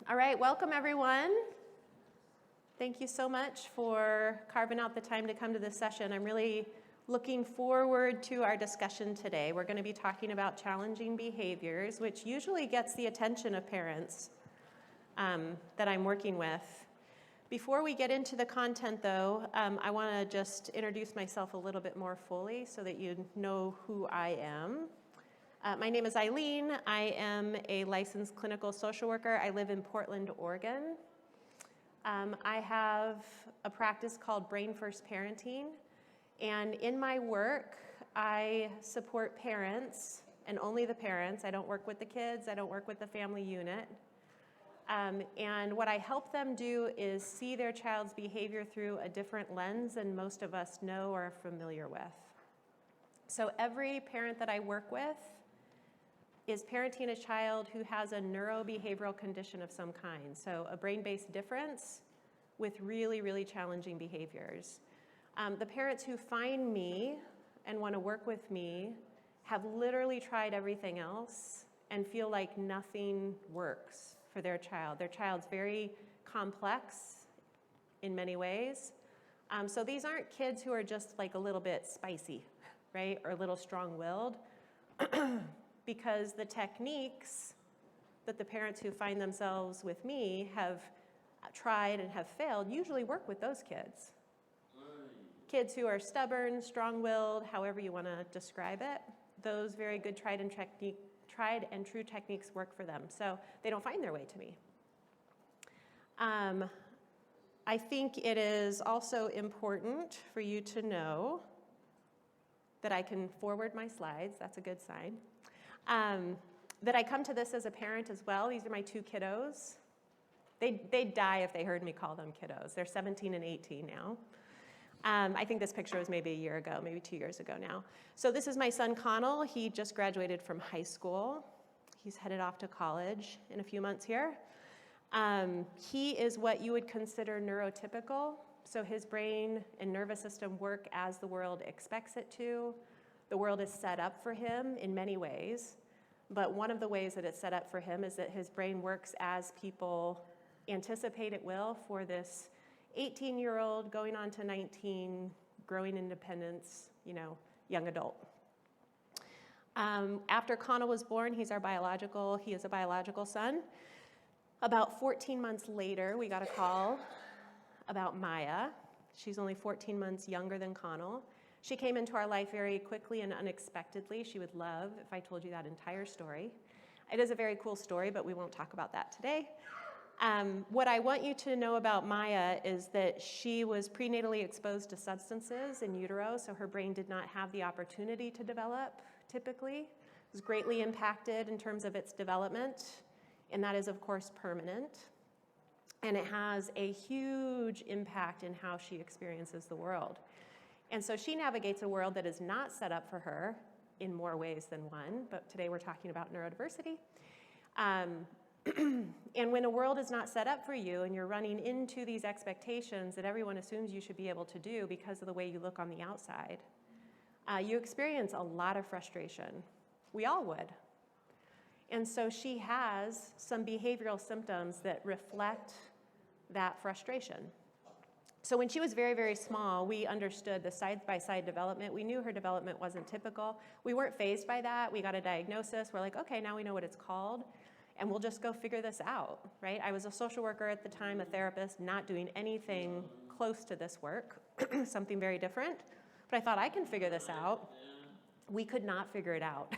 All right, welcome everyone. Thank you so much for carving out the time to come to this session. I'm really looking forward to our discussion today. We're going to be talking about challenging behaviors, which usually gets the attention of parents that I'm working with. Before we get into the content, though, I want to just introduce myself a little bit more fully so that you know who I am. My name is Eileen. I am a licensed clinical social worker. I live in Portland, Oregon. I have a practice called Brain First Parenting, and in my work, I support parents, and only the parents. I don't work with the kids. I don't work with the family unit. And what I help them do is see their child's behavior through a different lens than most of us know or are familiar with. So every parent that I work with is parenting a child who has a neurobehavioral condition of some kind, so a brain-based difference with really, really challenging behaviors. The parents who find me and want to work with me have literally tried everything else and feel like nothing works for their child. Their child's very complex in many ways. So these aren't kids who are just like a little bit spicy, right, or a little strong-willed. Because the techniques that the parents who find themselves with me have tried and have failed usually work with those kids. Kids who are stubborn, strong-willed, however you want to describe it, those very good tried and true techniques work for them. So they don't find their way to me. I think it is also important for you to know that I can forward my slides. That's a good sign. That I come to this as a parent as well. These are my two kiddos. They'd die if they heard me call them kiddos. They're 17 and 18 now. I think this picture was maybe a year ago, maybe 2 years ago now. So this is my son Connell. He just graduated from high school. He's headed off to college in a few months here. He is what you would consider neurotypical. So his brain and nervous system work as the world expects it to. The world is set up for him in many ways, but one of the ways that it's set up for him is that his brain works as people anticipate it will for this 18-year-old going on to 19, growing independence, young adult. After Connell was born, he is a biological son. About 14 months later, we got a call about Maya. She's only 14 months younger than Connell. She came into our life very quickly and unexpectedly. She would love if I told you that entire story. It is a very cool story, but we won't talk about that today. What I want you to know about Maya is that she was prenatally exposed to substances in utero, so her brain did not have the opportunity to develop typically. It was greatly impacted in terms of its development, and that is, of course, permanent. And it has a huge impact in how she experiences the world. And so she navigates a world that is not set up for her in more ways than one, but today we're talking about neurodiversity. And when a world is not set up for you and you're running into these expectations that everyone assumes you should be able to do because of the way you look on the outside, you experience a lot of frustration. We all would. And so she has some behavioral symptoms that reflect that frustration. So when she was very, very small, we understood the side-by-side development. We knew her development wasn't typical. We weren't fazed by that. We got a diagnosis. We're like, okay, now we know what it's called, and we'll just go figure this out, right? I was a social worker at the time, a therapist, not doing anything close to this work, something very different. But I thought, I can figure this out. We could not figure it out.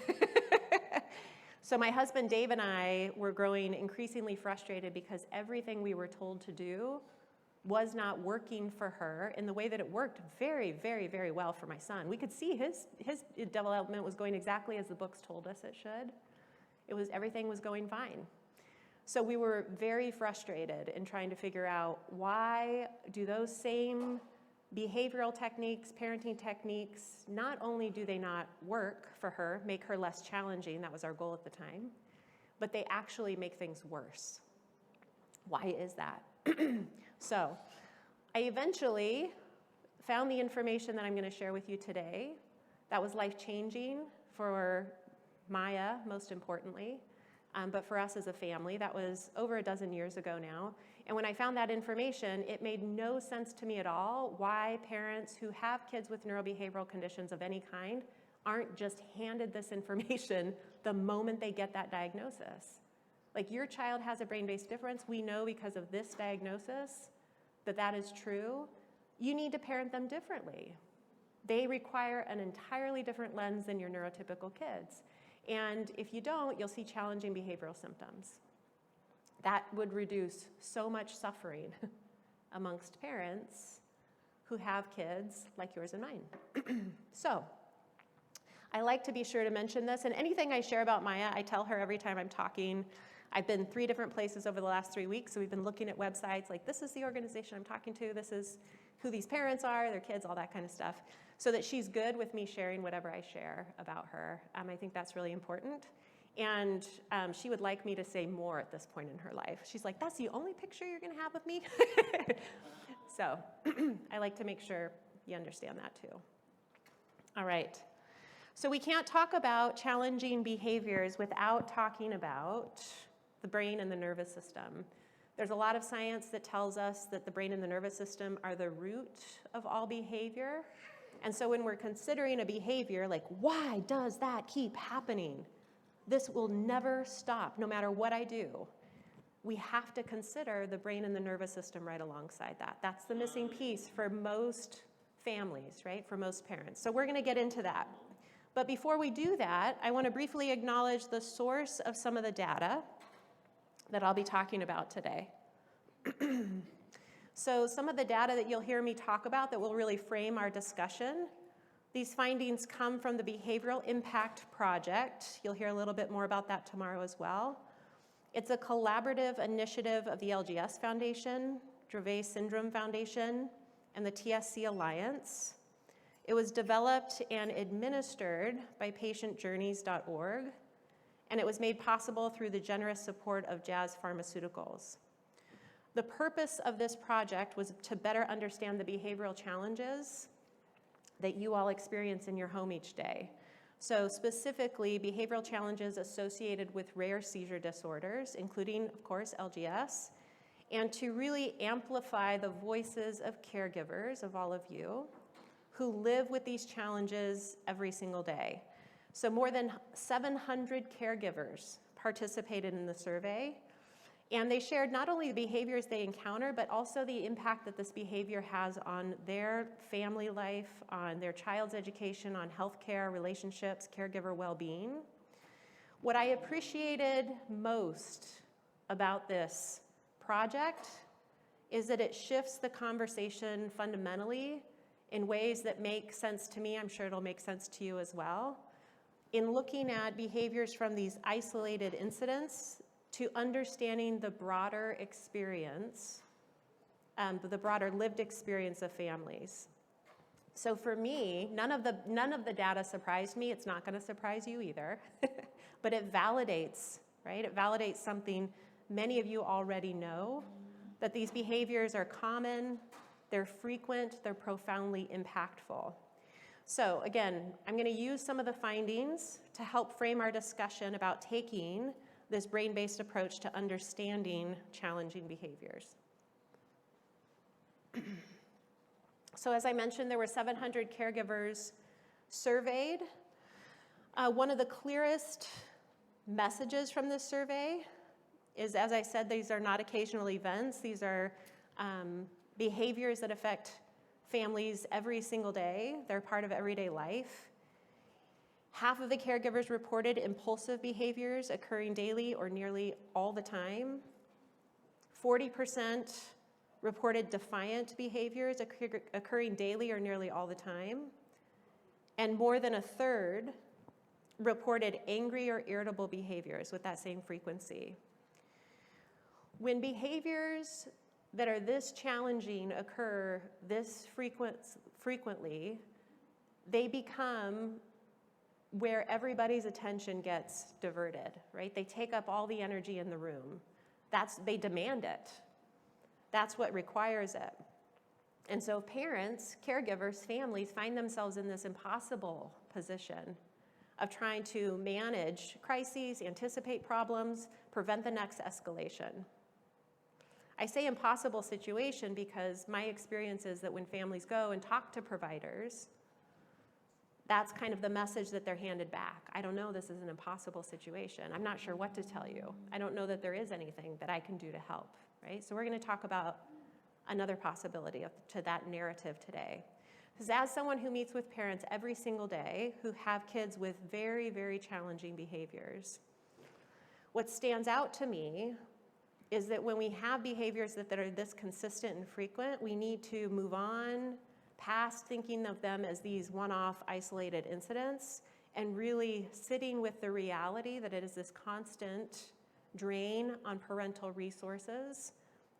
So my husband Dave and I were growing increasingly frustrated because everything we were told to do was not working for her in the way that it worked very, very, very well for my son. We could see his development was going exactly as the books told us it should. Everything was going fine. So we were very frustrated in trying to figure out, why do those same behavioral techniques, parenting techniques, not only do they not work for her, make her less challenging, that was our goal at the time, but they actually make things worse. Why is that? So I eventually found the information that I'm going to share with you today. That was life-changing for Maya, most importantly. But for us as a family, that was over a dozen years ago now. And when I found that information, it made no sense to me at all why parents who have kids with neurobehavioral conditions of any kind aren't just handed this information the moment they get that diagnosis. Like, your child has a brain-based difference. We know because of this diagnosis that that is true. You need to parent them differently. They require an entirely different lens than your neurotypical kids. And if you don't, you'll see challenging behavioral symptoms. That would reduce so much suffering amongst parents who have kids like yours and mine. So, I like to be sure to mention this, and anything I share about Maya, I tell her every time I'm talking. I've been 3 different places over the last 3 weeks, so we've been looking at websites like, this is the organization I'm talking to, this is who these parents are, their kids, all that kind of stuff, so that she's good with me sharing whatever I share about her. I think that's really important. And she would like me to say more at this point in her life. She's like, that's the only picture you're gonna have of me? So I like to make sure you understand that too. All right. So we can't talk about challenging behaviors without talking about the brain and the nervous system. There's a lot of science that tells us that the brain and the nervous system are the root of all behavior. And so when we're considering a behavior, like, why does that keep happening? This will never stop, no matter what I do. We have to consider the brain and the nervous system right alongside that. That's the missing piece for most families, right? For most parents. So we're gonna get into that. But before we do that, I want to briefly acknowledge the source of some of the data that I'll be talking about today. So some of the data that you'll hear me talk about that will really frame our discussion, these findings come from the Behavioral Impact Project. You'll hear a little bit more about that tomorrow as well. It's a collaborative initiative of the LGS Foundation, Dravet Syndrome Foundation, and the TSC Alliance. It was developed and administered by patientjourneys.org, and it was made possible through the generous support of Jazz Pharmaceuticals. The purpose of this project was to better understand the behavioral challenges that you all experience in your home each day. So specifically, behavioral challenges associated with rare seizure disorders, including, of course, LGS, and to really amplify the voices of caregivers, of all of you, who live with these challenges every single day. So more than 700 caregivers participated in the survey, and they shared not only the behaviors they encounter, but also the impact that this behavior has on their family life, on their child's education, on healthcare, relationships, caregiver well-being. What I appreciated most about this project is that it shifts the conversation fundamentally in ways that make sense to me. I'm sure it'll make sense to you as well. In looking at behaviors from these isolated incidents to understanding the broader experience, the broader lived experience of families. So for me, none of the data surprised me. It's not going to surprise you either, but it validates, right? It validates something many of you already know, that these behaviors are common, they're frequent, they're profoundly impactful. So again, I'm going to use some of the findings to help frame our discussion about taking this brain-based approach to understanding challenging behaviors. So as I mentioned, there were 700 caregivers surveyed. One of the clearest messages from this survey is, as I said, these are not occasional events. These are behaviors that affect families every single day. They're part of everyday life. Half of the caregivers reported impulsive behaviors occurring daily or nearly all the time. 40% reported defiant behaviors occurring daily or nearly all the time. And more than a third reported angry or irritable behaviors with that same frequency. When behaviors that are this challenging occur this frequently, they become where everybody's attention gets diverted, right? They take up all the energy in the room. They demand it. That's what requires it. And so parents, caregivers, families find themselves in this impossible position of trying to manage crises, anticipate problems, prevent the next escalation. I say impossible situation because my experience is that when families go and talk to providers, that's kind of the message that they're handed back. I don't know, this is an impossible situation. I'm not sure what to tell you. I don't know that there is anything that I can do to help, right? So we're going to talk about another possibility to that narrative today. Because as someone who meets with parents every single day who have kids with very, very challenging behaviors, what stands out to me is that when we have behaviors that are this consistent and frequent, we need to move on past thinking of them as these one-off isolated incidents and really sitting with the reality that it is this constant drain on parental resources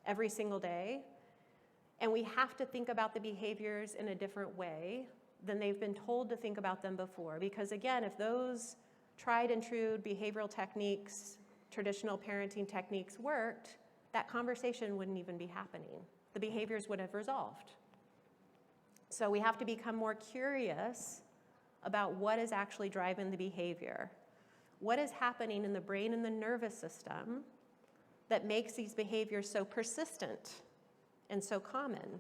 every single day. And we have to think about the behaviors in a different way than they've been told to think about them before. Because again, if those tried and true behavioral techniques, traditional parenting techniques worked, that conversation wouldn't even be happening. The behaviors would have resolved. So we have to become more curious about what is actually driving the behavior. What is happening in the brain and the nervous system that makes these behaviors so persistent and so common?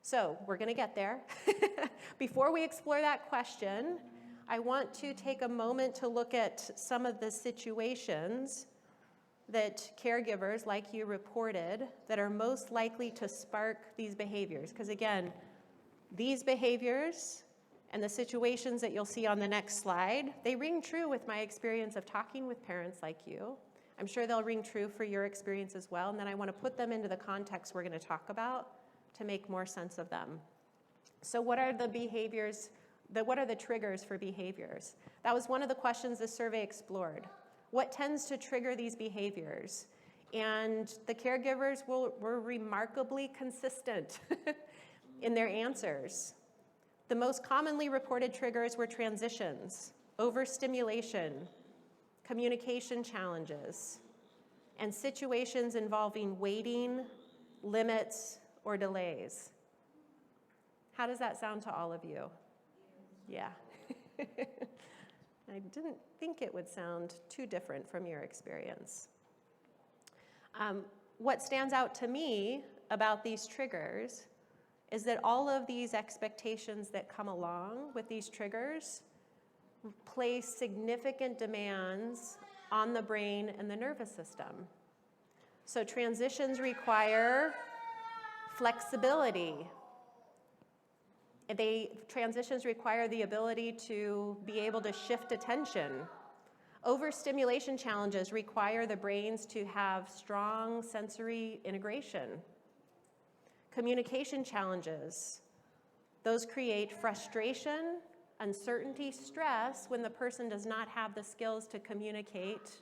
So we're going to get there. Before we explore that question, I want to take a moment to look at some of the situations that caregivers like you reported that are most likely to spark these behaviors. Because again, these behaviors and the situations that you'll see on the next slide, they ring true with my experience of talking with parents like you. I'm sure they'll ring true for your experience as well, and then I want to put them into the context we're going to talk about to make more sense of them. So what are the behaviors, what are the triggers for behaviors? That was one of the questions the survey explored. What tends to trigger these behaviors? And the caregivers were remarkably consistent in their answers. The most commonly reported triggers were transitions, overstimulation, communication challenges, and situations involving waiting, limits, or delays. How does that sound to all of you? Yeah. I didn't think it would sound too different from your experience. What stands out to me about these triggers is that all of these expectations that come along with these triggers place significant demands on the brain and the nervous system. So transitions require flexibility. Transitions require the ability to be able to shift attention. Overstimulation challenges require the brains to have strong sensory integration. Communication challenges, those create frustration, uncertainty, stress when the person does not have the skills to communicate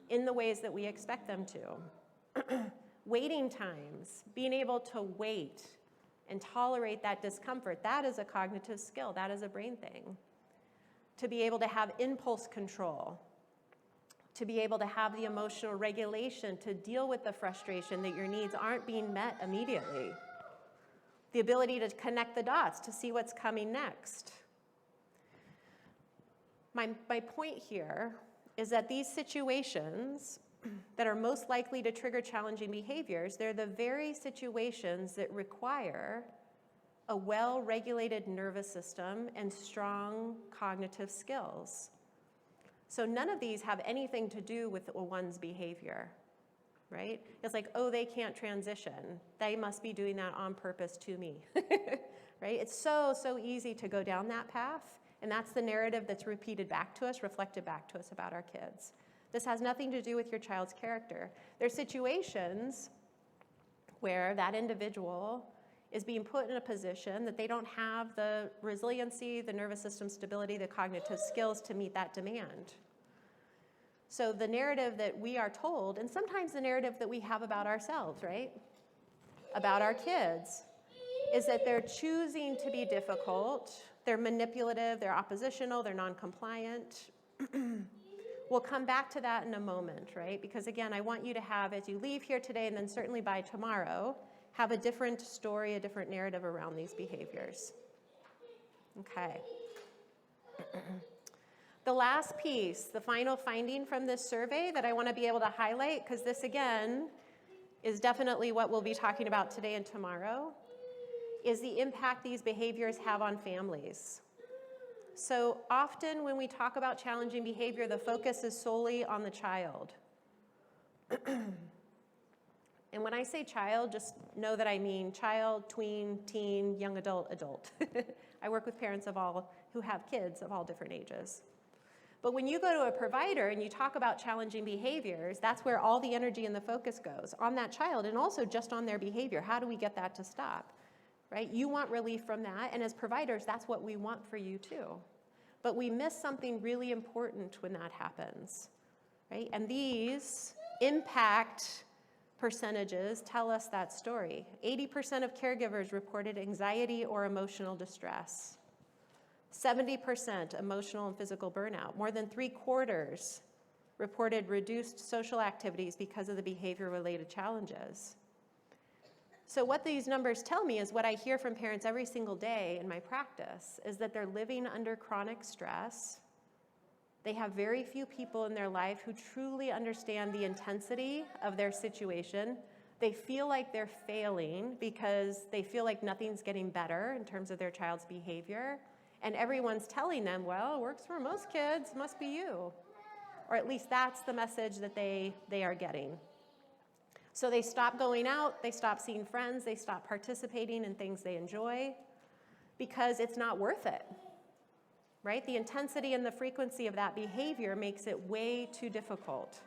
in the ways that we expect them to. Waiting times, being able to wait and tolerate that discomfort, that is a cognitive skill, that is a brain thing. To be able to have impulse control, to be able to have the emotional regulation to deal with the frustration that your needs aren't being met immediately. The ability to connect the dots to see what's coming next. My point here is that these situations that are most likely to trigger challenging behaviors, they're the very situations that require a well-regulated nervous system and strong cognitive skills. So none of these have anything to do with one's behavior, right? It's like, oh, they can't transition. They must be doing that on purpose to me, right? It's so easy to go down that path, and that's the narrative that's repeated back to us, reflected back to us about our kids. This has nothing to do with your child's character. There's situations where that individual is being put in a position that they don't have the resiliency, the nervous system stability, the cognitive skills to meet that demand. So the narrative that we are told, and sometimes the narrative that we have about ourselves, right? About our kids, is that they're choosing to be difficult, they're manipulative, they're oppositional, they're non-compliant. We'll come back to that in a moment, right? Because again, I want you to have, as you leave here today and then certainly by tomorrow, have a different story, a different narrative around these behaviors. Okay. The last piece, the final finding from this survey that I want to be able to highlight, because this again is definitely what we'll be talking about today and tomorrow, is the impact these behaviors have on families. So often when we talk about challenging behavior, the focus is solely on the child. And when I say child, just know that I mean child, tween, teen, young adult, adult. I work with parents who have kids of all different ages. But when you go to a provider and you talk about challenging behaviors, that's where all the energy and the focus goes, on that child and also just on their behavior. How do we get that to stop, right? You want relief from that, and as providers, that's what we want for you too. But we miss something really important when that happens, right? And these impact percentages tell us that story. 80% of caregivers reported anxiety or emotional distress. 70% emotional and physical burnout. More than 3/4 reported reduced social activities because of the behavior-related challenges. So what these numbers tell me is what I hear from parents every single day in my practice is that they're living under chronic stress. They have very few people in their life who truly understand the intensity of their situation. They feel like they're failing because they feel like nothing's getting better in terms of their child's behavior. And everyone's telling them, well, it works for most kids, must be you. Or at least that's the message that they are getting. So they stop going out, they stop seeing friends, they stop participating in things they enjoy because it's not worth it, right? The intensity and the frequency of that behavior makes it way too difficult.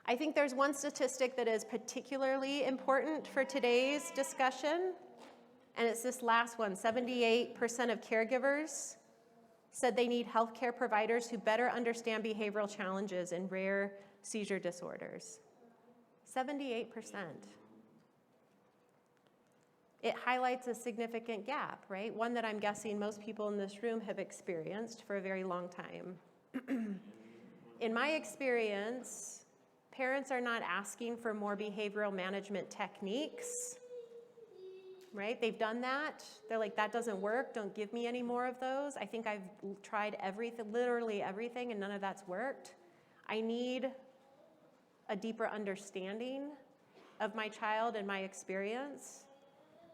I think there's one statistic that is particularly important for today's discussion, and it's this last one. 78% of caregivers said they need healthcare providers who better understand behavioral challenges in rare seizure disorders. 78%. It highlights a significant gap, right? One that I'm guessing most people in this room have experienced for a very long time. In my experience, parents are not asking for more behavioral management techniques, right? They've done that. They're like, that doesn't work. Don't give me any more of those. I think I've tried everything, literally everything, and none of that's worked. I need a deeper understanding of my child and my experience.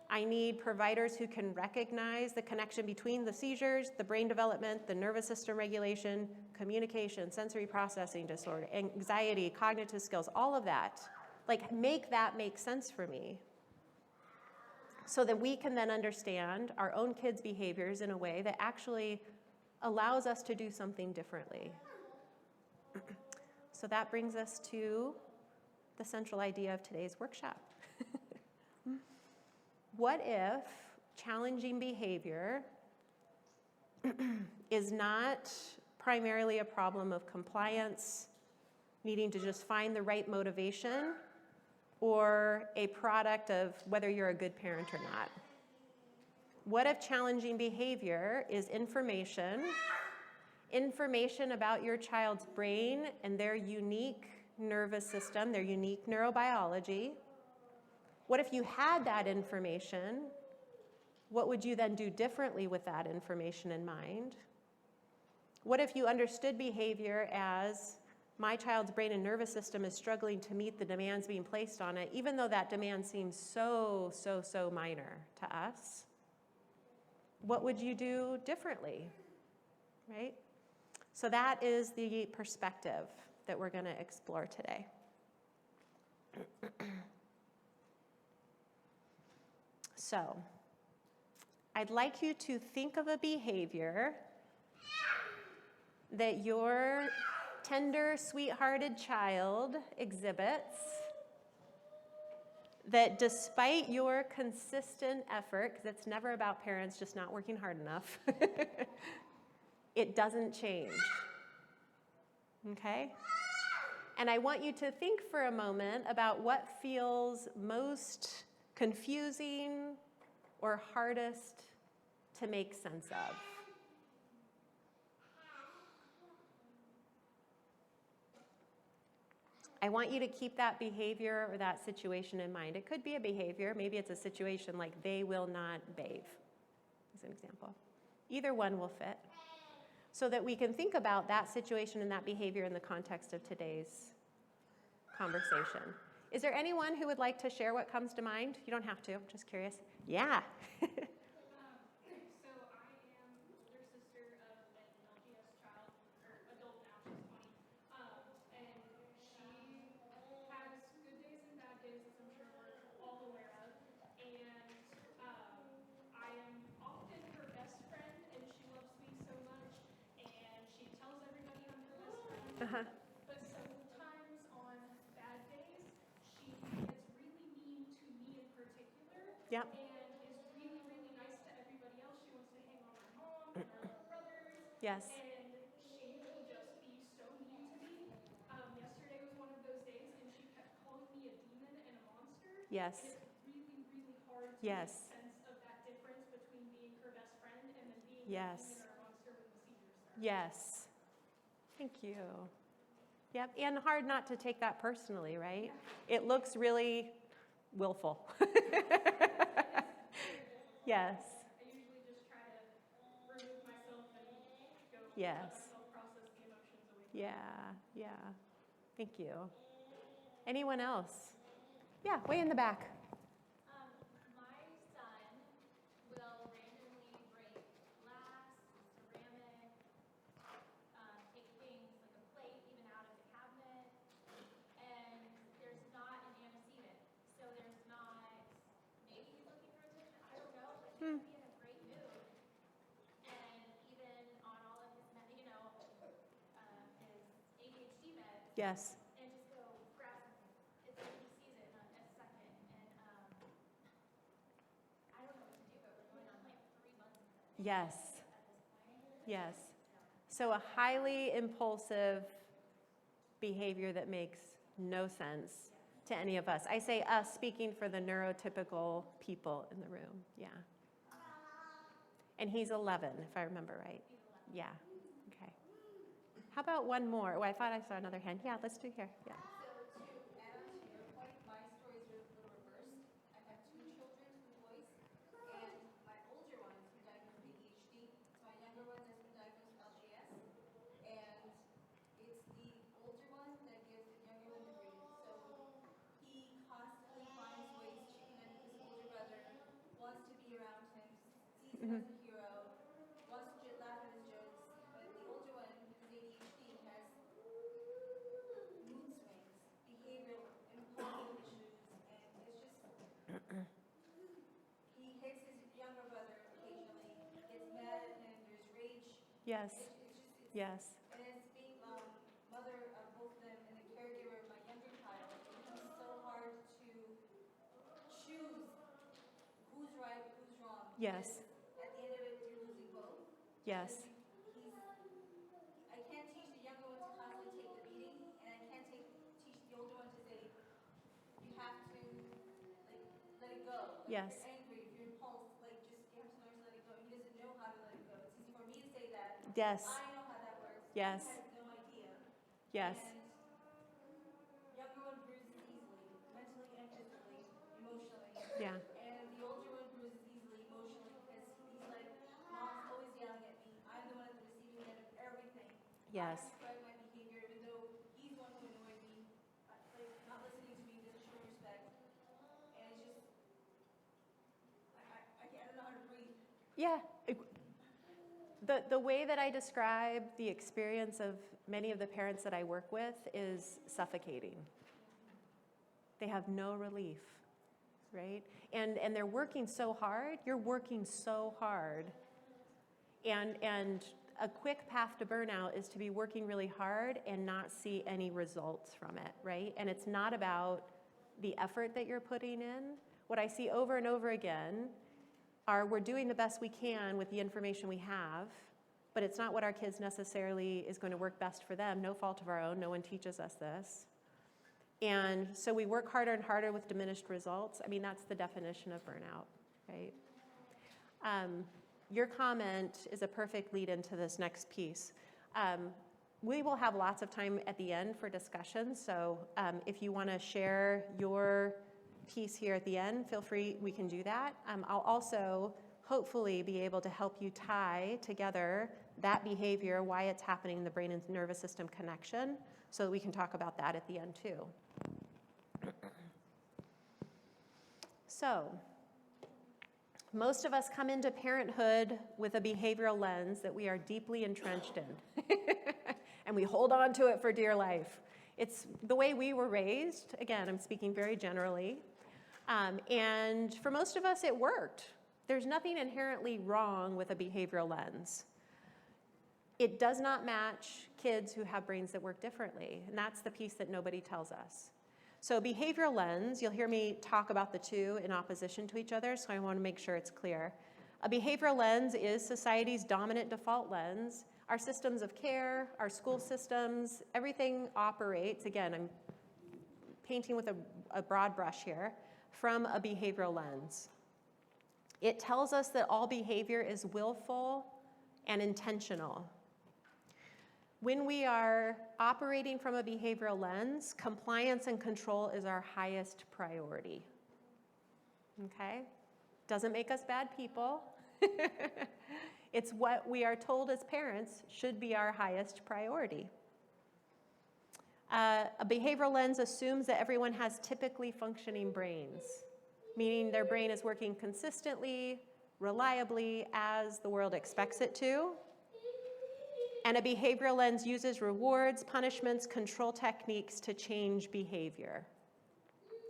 I need providers who can recognize the connection between the seizures, the brain development, the nervous system regulation, communication, sensory processing disorder, anxiety, cognitive skills, all of that. Like, make that make sense for me so that we can then understand our own kids' behaviors in a way that actually allows us to do something differently. So that brings us to the central idea of today's workshop. What if challenging behavior is not primarily a problem of compliance, needing to just find the right motivation, or a product of whether you're a good parent or not? What if challenging behavior is information about your child's brain and their unique nervous system, their unique neurobiology? What if you had that information? What would you then do differently with that information in mind? What if you understood behavior as my child's brain and nervous system is struggling to meet the demands being placed on it, even though that demand seems so minor to us? What would you do differently, right? So that is the perspective that we're going to explore today. So, I'd like you to think of a behavior that your tender, sweet-hearted child exhibits that despite your consistent effort, because it's never about parents just not working hard enough, it doesn't change, okay? And I want you to think for a moment about what feels most confusing or hardest to make sense of. I want you to keep that behavior or that situation in mind. It could be a behavior. Maybe it's a situation like they will not bathe, as an example. Either one will fit. So that we can think about that situation and that behavior in the context of today's conversation. Is there anyone who would like to share what comes to mind? You don't have to, I'm just curious. Yeah. So I am the older sister of an LGS child, or adult now, she's 20. And she has good days and bad days, as I'm sure we're all aware of. And I am often her best friend, and she loves me so much. And she tells everybody I'm her best friend. Uh-huh. But sometimes on bad days, she gets really mean to me in particular. Yep. And is really, really nice to everybody else. She wants to hang on my mom and my little brothers. Yes. And she will just be so mean to me. Yesterday was one of those days, and she kept calling me a demon and a monster. Yes. And it's really, really hard to Yes. make sense of that difference between being her best friend and then being Yes. a demon or a monster when the seizures start. Yes. Thank you. Yep, and hard not to take that personally, right? It looks really willful. Yes. I usually just try to remove myself and go Yes. let myself process the emotions away. Yeah. Thank you. Anyone else? Yeah, way in the back. My son will randomly break glass, ceramic, take things like a plate even out of the cabinet, and there's not an antecedent. So there's not, maybe he's looking for attention, I don't know, but he can be in a great mood. And even on all of his, his ADHD meds, Yes. and just go grab something. It's like he sees it in a second. And I don't know what to do, but we're going on like 3 months of it Yes. at this point. Yes. So a highly impulsive behavior that makes no sense to any of us. I say us speaking for the neurotypical people in the room. Yeah. And he's 11, if I remember right. Yeah. Okay. How about one more? Oh, I thought I saw another hand. Yeah, let's do here. Yeah. So to add on to your point, my story is a little reversed. I have 2 children, 2 boys, and my older one has been diagnosed with ADHD. So my younger one has been diagnosed with LGS, and it's the older one that gives the younger one the grief. So he constantly finds ways to connect with his older brother, wants to be around him, sees him as a hero, wants to laugh at his jokes. But the older one, with his ADHD, has mood swings, behavioral, impulsive issues, and it's just, he hits his younger brother occasionally, gets mad at him, there's rage. Yes. It's Yes. and as being mother of both of them and the caregiver of my younger child, it becomes so hard to choose who's right, who's wrong. Yes. Because at the end of it, you're losing both. Yes. I can't teach the younger one to constantly take the beating, and I can't teach the older one to say, you have to, like, let it go. Like, Yes. if you're angry, if you're impulsed, like, just, you have to learn to let it go. He doesn't know how to let it go. It's easy for me to say that. Yes. I know how that works. Yes. He has no idea. Yes. And younger one bruises easily, mentally and physically, emotionally. Yeah. And the older one bruises easily emotionally because he's like, mom's always yelling at me. I'm the one at the receiving end of everything. Yes. I have to correct my behavior even though he's the one who annoyed me, like not listening to me, doesn't show respect. And it's just, I don't know how to breathe. Yeah. The way that I describe the experience of many of the parents that I work with is suffocating. They have no relief, right? And they're working so hard. You're working so hard. And a quick path to burnout is to be working really hard and not see any results from it, right? And it's not about the effort that you're putting in. What I see over and over again are we're doing the best we can with the information we have, but it's not what our kids necessarily is going to work best for them. No fault of our own. No one teaches us this. And so we work harder and harder with diminished results. I mean, that's the definition of burnout, right? Your comment is a perfect lead into this next piece. We will have lots of time at the end for discussion, so if you want to share your piece here at the end, feel free, we can do that. I'll also hopefully be able to help you tie together that behavior, why it's happening in the brain and nervous system connection, so that we can talk about that at the end too. So, most of us come into parenthood with a behavioral lens that we are deeply entrenched in. And we hold on to it for dear life. It's the way we were raised. Again, I'm speaking very generally. And for most of us, it worked. There's nothing inherently wrong with a behavioral lens. It does not match kids who have brains that work differently. And that's the piece that nobody tells us. So behavioral lens, you'll hear me talk about the two in opposition to each other, so I want to make sure it's clear. A behavioral lens is society's dominant default lens. Our systems of care, our school systems, everything operates, again, I'm painting with a broad brush here, from a behavioral lens. It tells us that all behavior is willful and intentional. When we are operating from a behavioral lens, compliance and control is our highest priority. Okay? Doesn't make us bad people. It's what we are told as parents should be our highest priority. A behavioral lens assumes that everyone has typically functioning brains, meaning their brain is working consistently, reliably, as the world expects it to. And a behavioral lens uses rewards, punishments, control techniques to change behavior.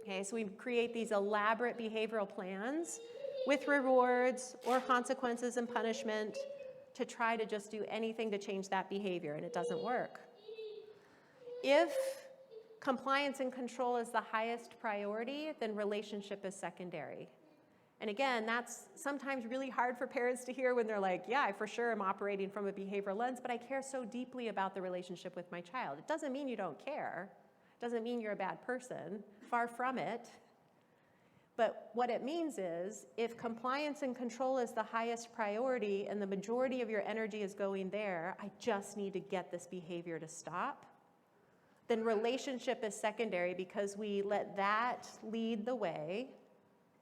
Okay, so we create these elaborate behavioral plans with rewards or consequences and punishment to try to just do anything to change that behavior, and it doesn't work. If compliance and control is the highest priority, then relationship is secondary. And again, that's sometimes really hard for parents to hear when they're like, yeah, I for sure am operating from a behavioral lens, but I care so deeply about the relationship with my child. It doesn't mean you don't care. It doesn't mean you're a bad person. Far from it. But what it means is, if compliance and control is the highest priority and the majority of your energy is going there, I just need to get this behavior to stop, then relationship is secondary because we let that lead the way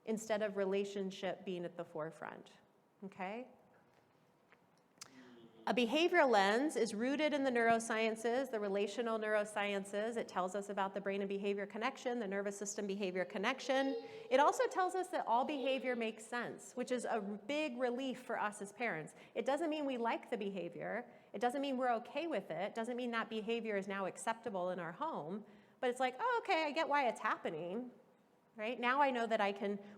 instead of relationship being at the forefront, okay? A behavioral lens is rooted in the neurosciences, the relational neurosciences. It tells us about the brain and behavior connection, the nervous system behavior connection. It also tells us that all behavior makes sense, which is a big relief for us as parents. It doesn't mean we like the behavior. It doesn't mean we're okay with it. It doesn't mean that behavior is now acceptable in our home. But it's like, oh, okay, I get why it's happening. Right? Now I know that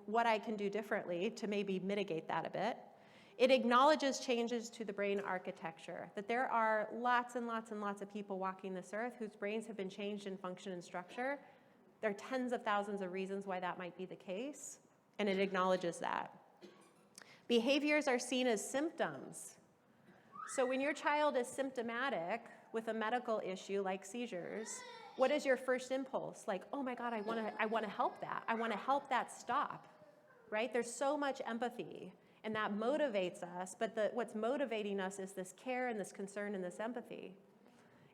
what I can do differently to maybe mitigate that a bit. It acknowledges changes to the brain architecture, that there are lots and lots and lots of people walking this earth whose brains have been changed in function and structure. There are tens of thousands of reasons why that might be the case, and it acknowledges that. Behaviors are seen as symptoms. So when your child is symptomatic with a medical issue like seizures, what is your first impulse? Like, oh my God, I want to help that. I want to help that stop, right? There's so much empathy, and that motivates us, but what's motivating us is this care and this concern and this empathy.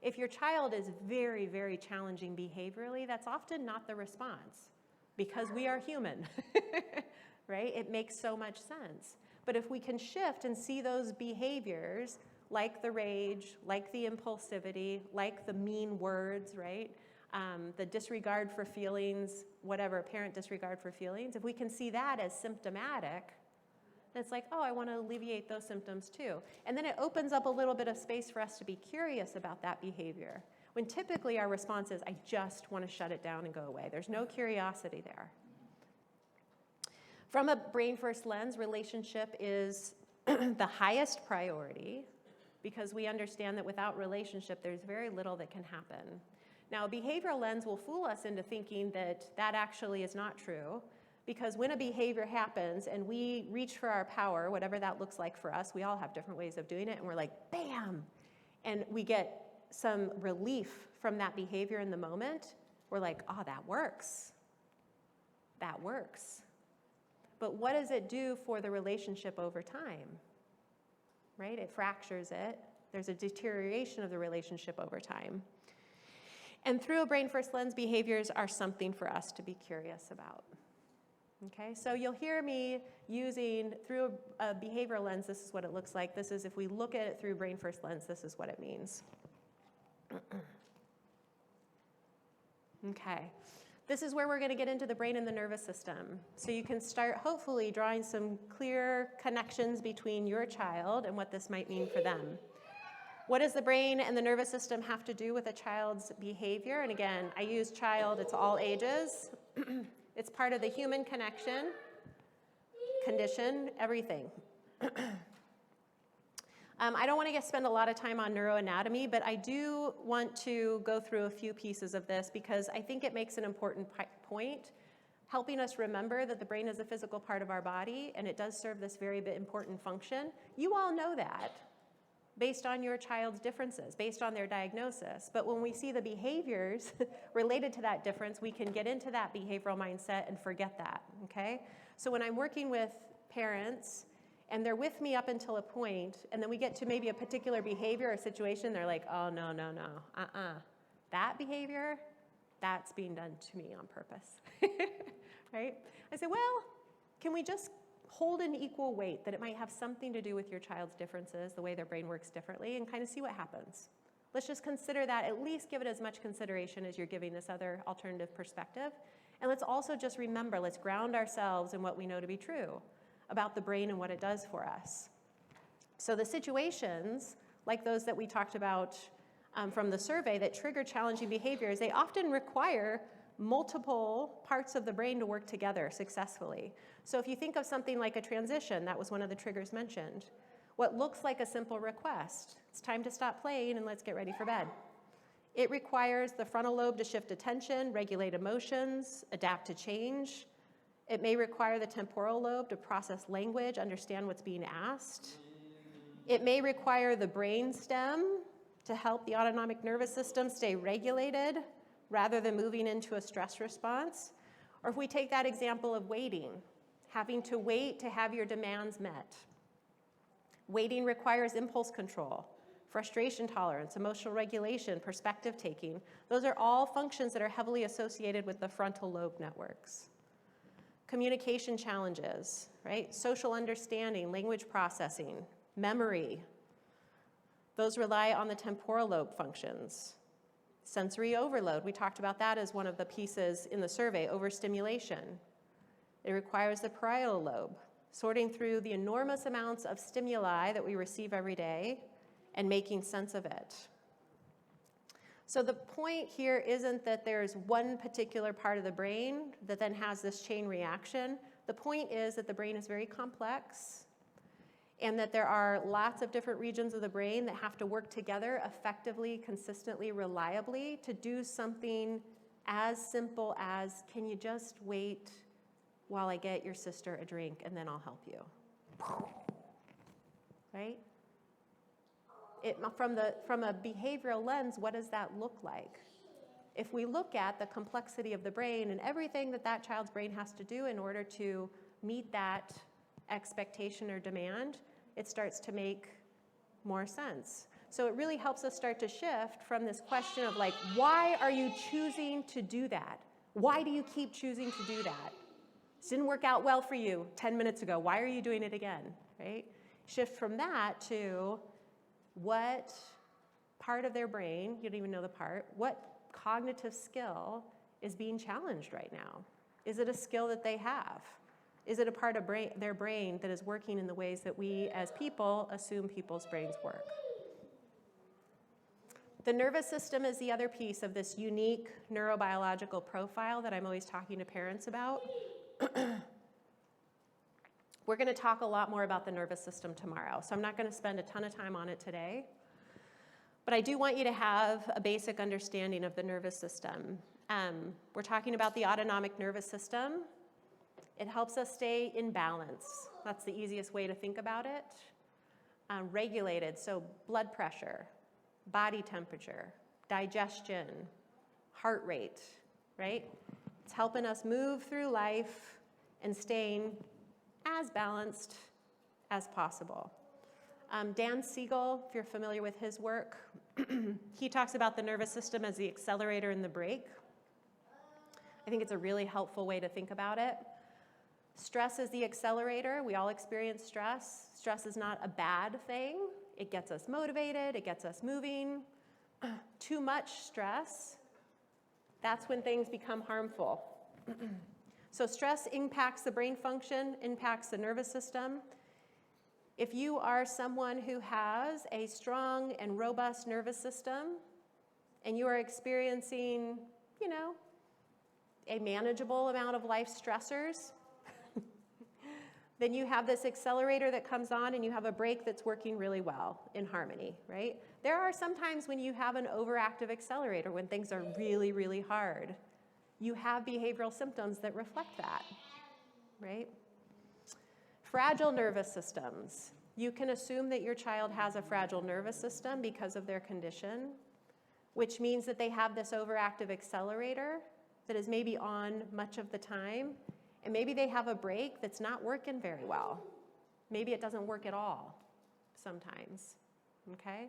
If your child is very, very challenging behaviorally, that's often not the response, because we are human, right? It makes so much sense. But if we can shift and see those behaviors, like the rage, like the impulsivity, like the mean words, right? The disregard for feelings, whatever, apparent disregard for feelings, if we can see that as symptomatic, then it's like, oh, I want to alleviate those symptoms too. And then it opens up a little bit of space for us to be curious about that behavior, when typically our response is, I just want to shut it down and go away. There's no curiosity there. From a brain first lens, relationship is the highest priority, because we understand that without relationship, there's very little that can happen. Now, a behavioral lens will fool us into thinking that that actually is not true, because when a behavior happens and we reach for our power, whatever that looks like for us, we all have different ways of doing it, and we're like, bam, and we get some relief from that behavior in the moment, we're like, oh, that works. That works. But what does it do for the relationship over time? Right? It fractures it. There's a deterioration of the relationship over time. And through a brain first lens, behaviors are something for us to be curious about. Okay, so you'll hear me using, through a behavioral lens, this is what it looks like. This is, if we look at it through brain first lens, this is what it means. Okay, this is where we're going to get into the brain and the nervous system. So you can start, hopefully, drawing some clear connections between your child and what this might mean for them. What does the brain and the nervous system have to do with a child's behavior? And again, I use child, it's all ages. It's part of the human condition, everything. I don't want to spend a lot of time on neuroanatomy, but I do want to go through a few pieces of this because I think it makes an important point, helping us remember that the brain is a physical part of our body and it does serve this very important function. You all know that based on your child's differences, based on their diagnosis. But when we see the behaviors related to that difference, we can get into that behavioral mindset and forget that, okay? So when I'm working with parents and they're with me up until a point, and then we get to maybe a particular behavior or situation, they're like, oh, no, that behavior, that's being done to me on purpose, right? I say, well, can we just hold an equal weight that it might have something to do with your child's differences, the way their brain works differently, and kind of see what happens. Let's just consider that, at least give it as much consideration as you're giving this other alternative perspective. And let's also just remember, let's ground ourselves in what we know to be true about the brain and what it does for us. So the situations, like those that we talked about from the survey that trigger challenging behaviors, they often require multiple parts of the brain to work together successfully. So if you think of something like a transition, that was one of the triggers mentioned, what looks like a simple request, it's time to stop playing and let's get ready for bed. It requires the frontal lobe to shift attention, regulate emotions, adapt to change. It may require the temporal lobe to process language, understand what's being asked. It may require the brain stem to help the autonomic nervous system stay regulated rather than moving into a stress response. Or if we take that example of waiting, having to wait to have your demands met. Waiting requires impulse control, frustration tolerance, emotional regulation, perspective taking. Those are all functions that are heavily associated with the frontal lobe networks. Communication challenges, right? Social understanding, language processing, memory. Those rely on the temporal lobe functions. Sensory overload, we talked about that as one of the pieces in the survey, overstimulation. It requires the parietal lobe, sorting through the enormous amounts of stimuli that we receive every day and making sense of it. So the point here isn't that there's one particular part of the brain that then has this chain reaction. The point is that the brain is very complex and that there are lots of different regions of the brain that have to work together effectively, consistently, reliably to do something as simple as, can you just wait while I get your sister a drink and then I'll help you, right? From a behavioral lens, what does that look like? If we look at the complexity of the brain and everything that that child's brain has to do in order to meet that expectation or demand, it starts to make more sense. So it really helps us start to shift from this question of like, why are you choosing to do that? Why do you keep choosing to do that? This didn't work out well for you 10 minutes ago. Why are you doing it again, right? Shift from that to what part of their brain, you don't even know the part, what cognitive skill is being challenged right now? Is it a skill that they have? Is it a part of their brain that is working in the ways that we as people assume people's brains work? The nervous system is the other piece of this unique neurobiological profile that I'm always talking to parents about. We're going to talk a lot more about the nervous system tomorrow, so I'm not going to spend a ton of time on it today. But I do want you to have a basic understanding of the nervous system. We're talking about the autonomic nervous system. It helps us stay in balance. That's the easiest way to think about it. Regulated, so blood pressure, body temperature, digestion, heart rate, right? It's helping us move through life and staying as balanced as possible. Dan Siegel, if you're familiar with his work, he talks about the nervous system as the accelerator and the brake. I think it's a really helpful way to think about it. Stress is the accelerator. We all experience stress. Stress is not a bad thing. It gets us motivated, it gets us moving. Too much stress, that's when things become harmful. So stress impacts the brain function, impacts the nervous system. If you are someone who has a strong and robust nervous system and you are experiencing, a manageable amount of life stressors, then you have this accelerator that comes on and you have a brake that's working really well in harmony, right? There are some times when you have an overactive accelerator, when things are really, really hard. You have behavioral symptoms that reflect that, right? Fragile nervous systems. You can assume that your child has a fragile nervous system because of their condition, which means that they have this overactive accelerator that is maybe on much of the time. And maybe they have a brake that's not working very well. Maybe it doesn't work at all sometimes, okay?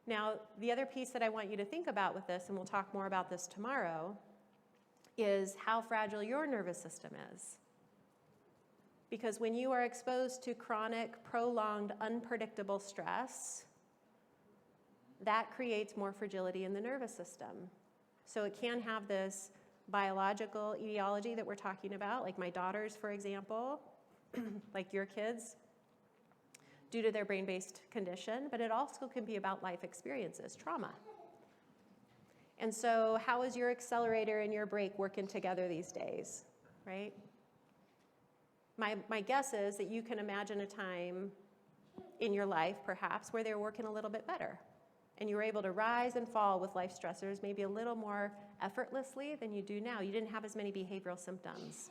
Now, the other piece that I want you to think about with this, and we'll talk more about this tomorrow, is how fragile your nervous system is. Because when you are exposed to chronic, prolonged, unpredictable stress, that creates more fragility in the nervous system. So it can have this biological etiology that we're talking about, like my daughters, for example, like your kids, due to their brain-based condition, but it also can be about life experiences, trauma. And so how is your accelerator and your brake working together these days, right? My guess is that you can imagine a time in your life, perhaps, where they're working a little bit better. And you were able to rise and fall with life stressors maybe a little more effortlessly than you do now. You didn't have as many behavioral symptoms.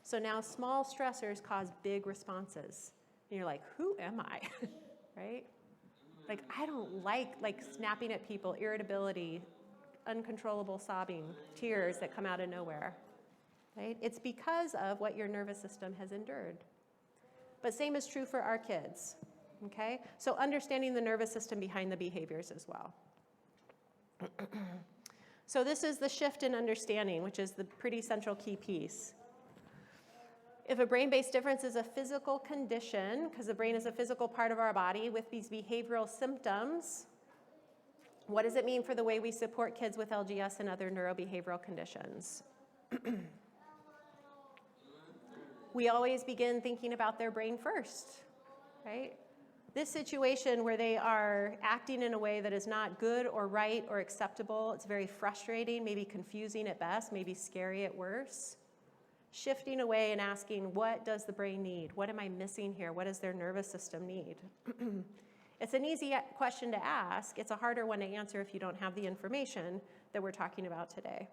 So now small stressors cause big responses. And you're like, who am I, right? Like, I don't like snapping at people, irritability, uncontrollable sobbing, tears that come out of nowhere, right? It's because of what your nervous system has endured. But same is true for our kids. Okay? So understanding the nervous system behind the behaviors as well. So this is the shift in understanding, which is the pretty central key piece. If a brain-based difference is a physical condition, because the brain is a physical part of our body with these behavioral symptoms, what does it mean for the way we support kids with LGS and other neurobehavioral conditions? We always begin thinking about their brain first, right? This situation where they are acting in a way that is not good or right or acceptable, it's very frustrating, maybe confusing at best, maybe scary at worst. Shifting away and asking, what does the brain need? What am I missing here? What does their nervous system need? It's an easy question to ask. It's a harder one to answer if you don't have the information that we're talking about today.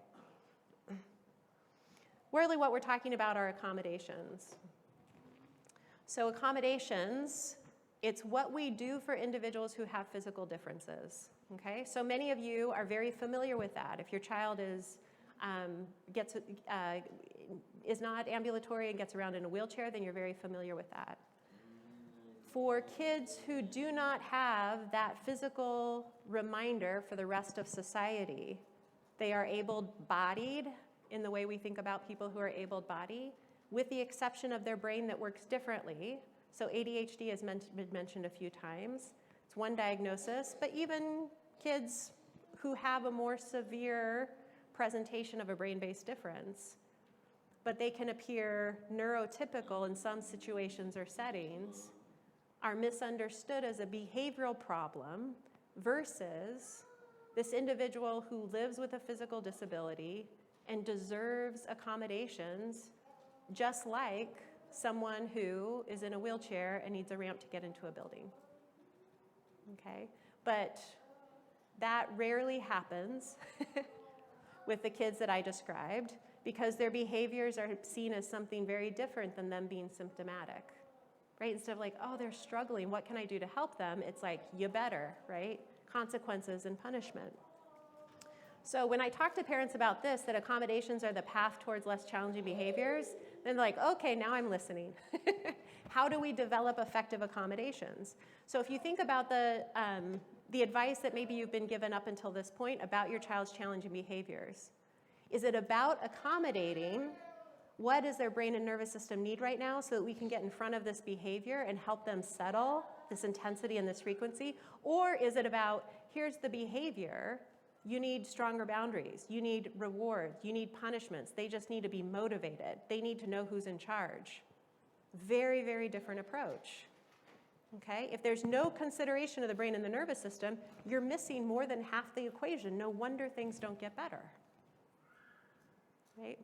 Really, what we're talking about are accommodations. So accommodations, it's what we do for individuals who have physical differences, okay? So many of you are very familiar with that. If your child is not ambulatory and gets around in a wheelchair, then you're very familiar with that. For kids who do not have that physical reminder for the rest of society, they are able-bodied in the way we think about people who are able-bodied, with the exception of their brain that works differently. So ADHD has been mentioned a few times. It's one diagnosis, but even kids who have a more severe presentation of a brain-based difference, but they can appear neurotypical in some situations or settings, are misunderstood as a behavioral problem versus this individual who lives with a physical disability and deserves accommodations just like someone who is in a wheelchair and needs a ramp to get into a building, okay? But that rarely happens with the kids that I described because their behaviors are seen as something very different than them being symptomatic, right? Instead of like, oh, they're struggling, what can I do to help them? It's like, you better, right? Consequences and punishment. So when I talk to parents about this, that accommodations are the path towards less challenging behaviors, then they're like, okay, now I'm listening. How do we develop effective accommodations? So if you think about the advice that maybe you've been given up until this point about your child's challenging behaviors, is it about accommodating, what does their brain and nervous system need right now so that we can get in front of this behavior and help them settle this intensity and this frequency? Or is it about, here's the behavior, you need stronger boundaries, you need rewards, you need punishments, they just need to be motivated, they need to know who's in charge. Very, very different approach. Okay? If there's no consideration of the brain and the nervous system, you're missing more than half the equation. No wonder things don't get better. Right?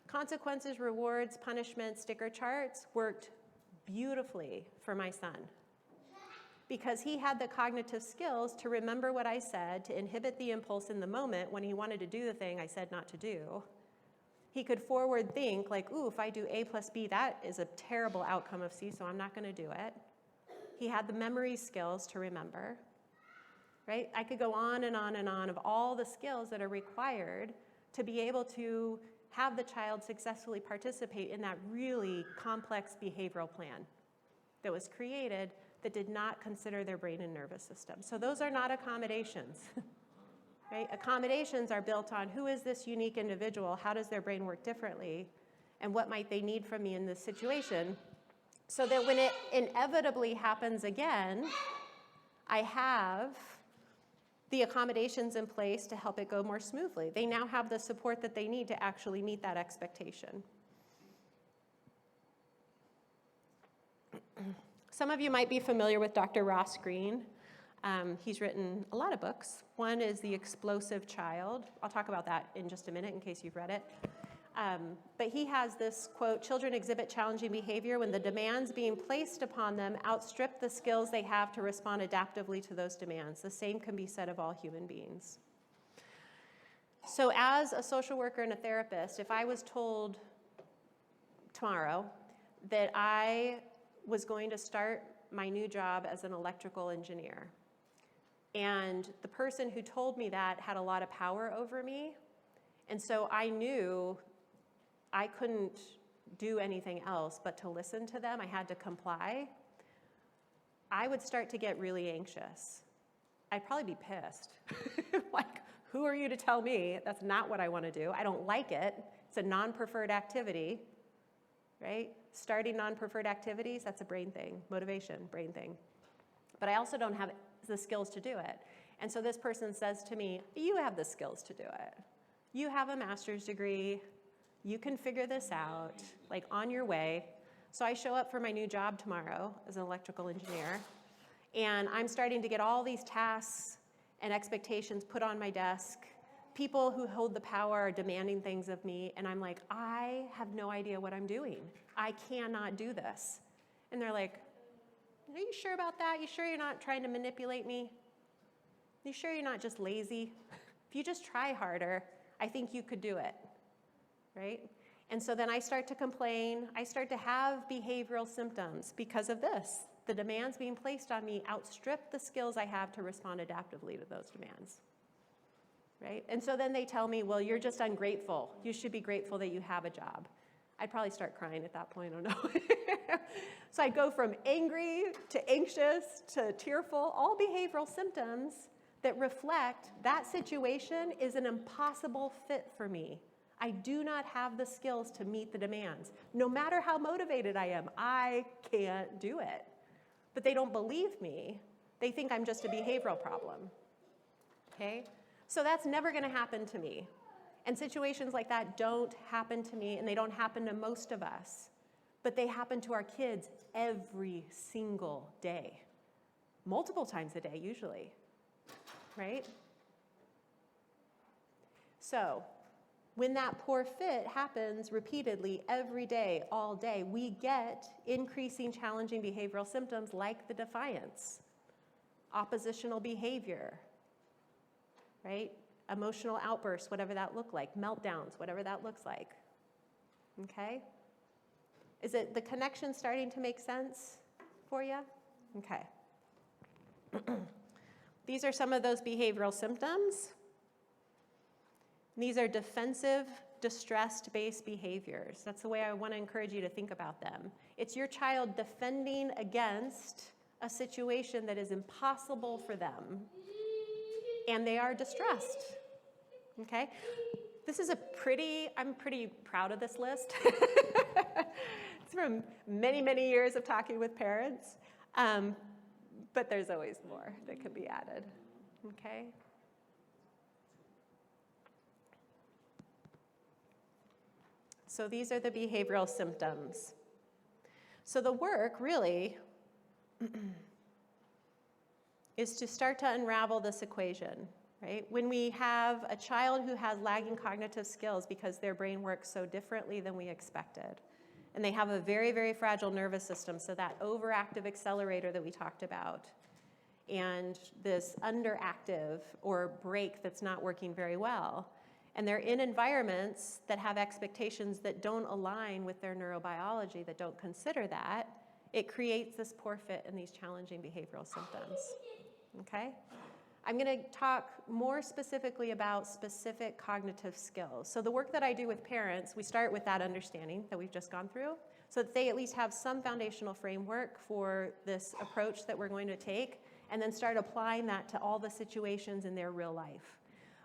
Consequences, rewards, punishments, sticker charts worked beautifully for my son because he had the cognitive skills to remember what I said, to inhibit the impulse in the moment when he wanted to do the thing I said not to do. He could forward think like, ooh, if I do A plus B, that is a terrible outcome of C, so I'm not going to do it. He had the memory skills to remember, right? I could go on and on and on of all the skills that are required to be able to have the child successfully participate in that really complex behavioral plan that was created that did not consider their brain and nervous system. So those are not accommodations, right? Accommodations are built on who is this unique individual, how does their brain work differently, and what might they need from me in this situation, so that when it inevitably happens again, I have the accommodations in place to help it go more smoothly. They now have the support that they need to actually meet that expectation. Some of you might be familiar with Dr. Ross Greene. He's written a lot of books. One is The Explosive Child. I'll talk about that in just a minute in case you've read it. But he has this quote, children exhibit challenging behavior when the demands being placed upon them outstrip the skills they have to respond adaptively to those demands. The same can be said of all human beings. So as a social worker and a therapist, if I was told tomorrow that I was going to start my new job as an electrical engineer, and the person who told me that had a lot of power over me, and so I knew I couldn't do anything else but to listen to them. I had to comply. I would start to get really anxious. I'd probably be pissed. Like, who are you to tell me that's not what I want to do? I don't like it. It's a non-preferred activity, right? Starting non-preferred activities, that's a brain thing. Motivation, brain thing. But I also don't have the skills to do it. And so this person says to me, you have the skills to do it. You have a master's degree. You can figure this out, like on your way. So I show up for my new job tomorrow as an electrical engineer, and I'm starting to get all these tasks and expectations put on my desk. People who hold the power are demanding things of me, and I'm like, I have no idea what I'm doing. I cannot do this. And they're like, are you sure about that? You sure you're not trying to manipulate me? You sure you're not just lazy? If you just try harder, I think you could do it. Right? And so then I start to complain. I start to have behavioral symptoms because of this. The demands being placed on me outstrip the skills I have to respond adaptively to those demands. Right? And so then they tell me, well, you're just ungrateful. You should be grateful that you have a job. I'd probably start crying at that point, I don't know. So I'd go from angry to anxious to tearful, all behavioral symptoms that reflect that situation is an impossible fit for me. I do not have the skills to meet the demands. No matter how motivated I am, I can't do it. But they don't believe me. They think I'm just a behavioral problem. Okay? So that's never going to happen to me. And situations like that don't happen to me, and they don't happen to most of us. But they happen to our kids every single day. Multiple times a day, usually. Right? So when that poor fit happens repeatedly every day, all day, we get increasing challenging behavioral symptoms like the defiance, oppositional behavior, right? Emotional outbursts, whatever that look like, meltdowns, whatever that looks like. Okay? Is it the connection starting to make sense for you? Okay. These are some of those behavioral symptoms. These are defensive, distress-based behaviors. That's the way I want to encourage you to think about them. It's your child defending against a situation that is impossible for them, and they are distressed. Okay? This is I'm pretty proud of this list. It's from many, many years of talking with parents, but there's always more that could be added, okay? So these are the behavioral symptoms. So the work really is to start to unravel this equation, right? When we have a child who has lagging cognitive skills because their brain works so differently than we expected, and they have a very, very fragile nervous system, so that overactive accelerator that we talked about, and this underactive or brake that's not working very well, and they're in environments that have expectations that don't align with their neurobiology, that don't consider that, it creates this poor fit and these challenging behavioral symptoms, okay? I'm going to talk more specifically about specific cognitive skills. So the work that I do with parents, we start with that understanding that we've just gone through, so that they at least have some foundational framework for this approach that we're going to take, and then start applying that to all the situations in their real life.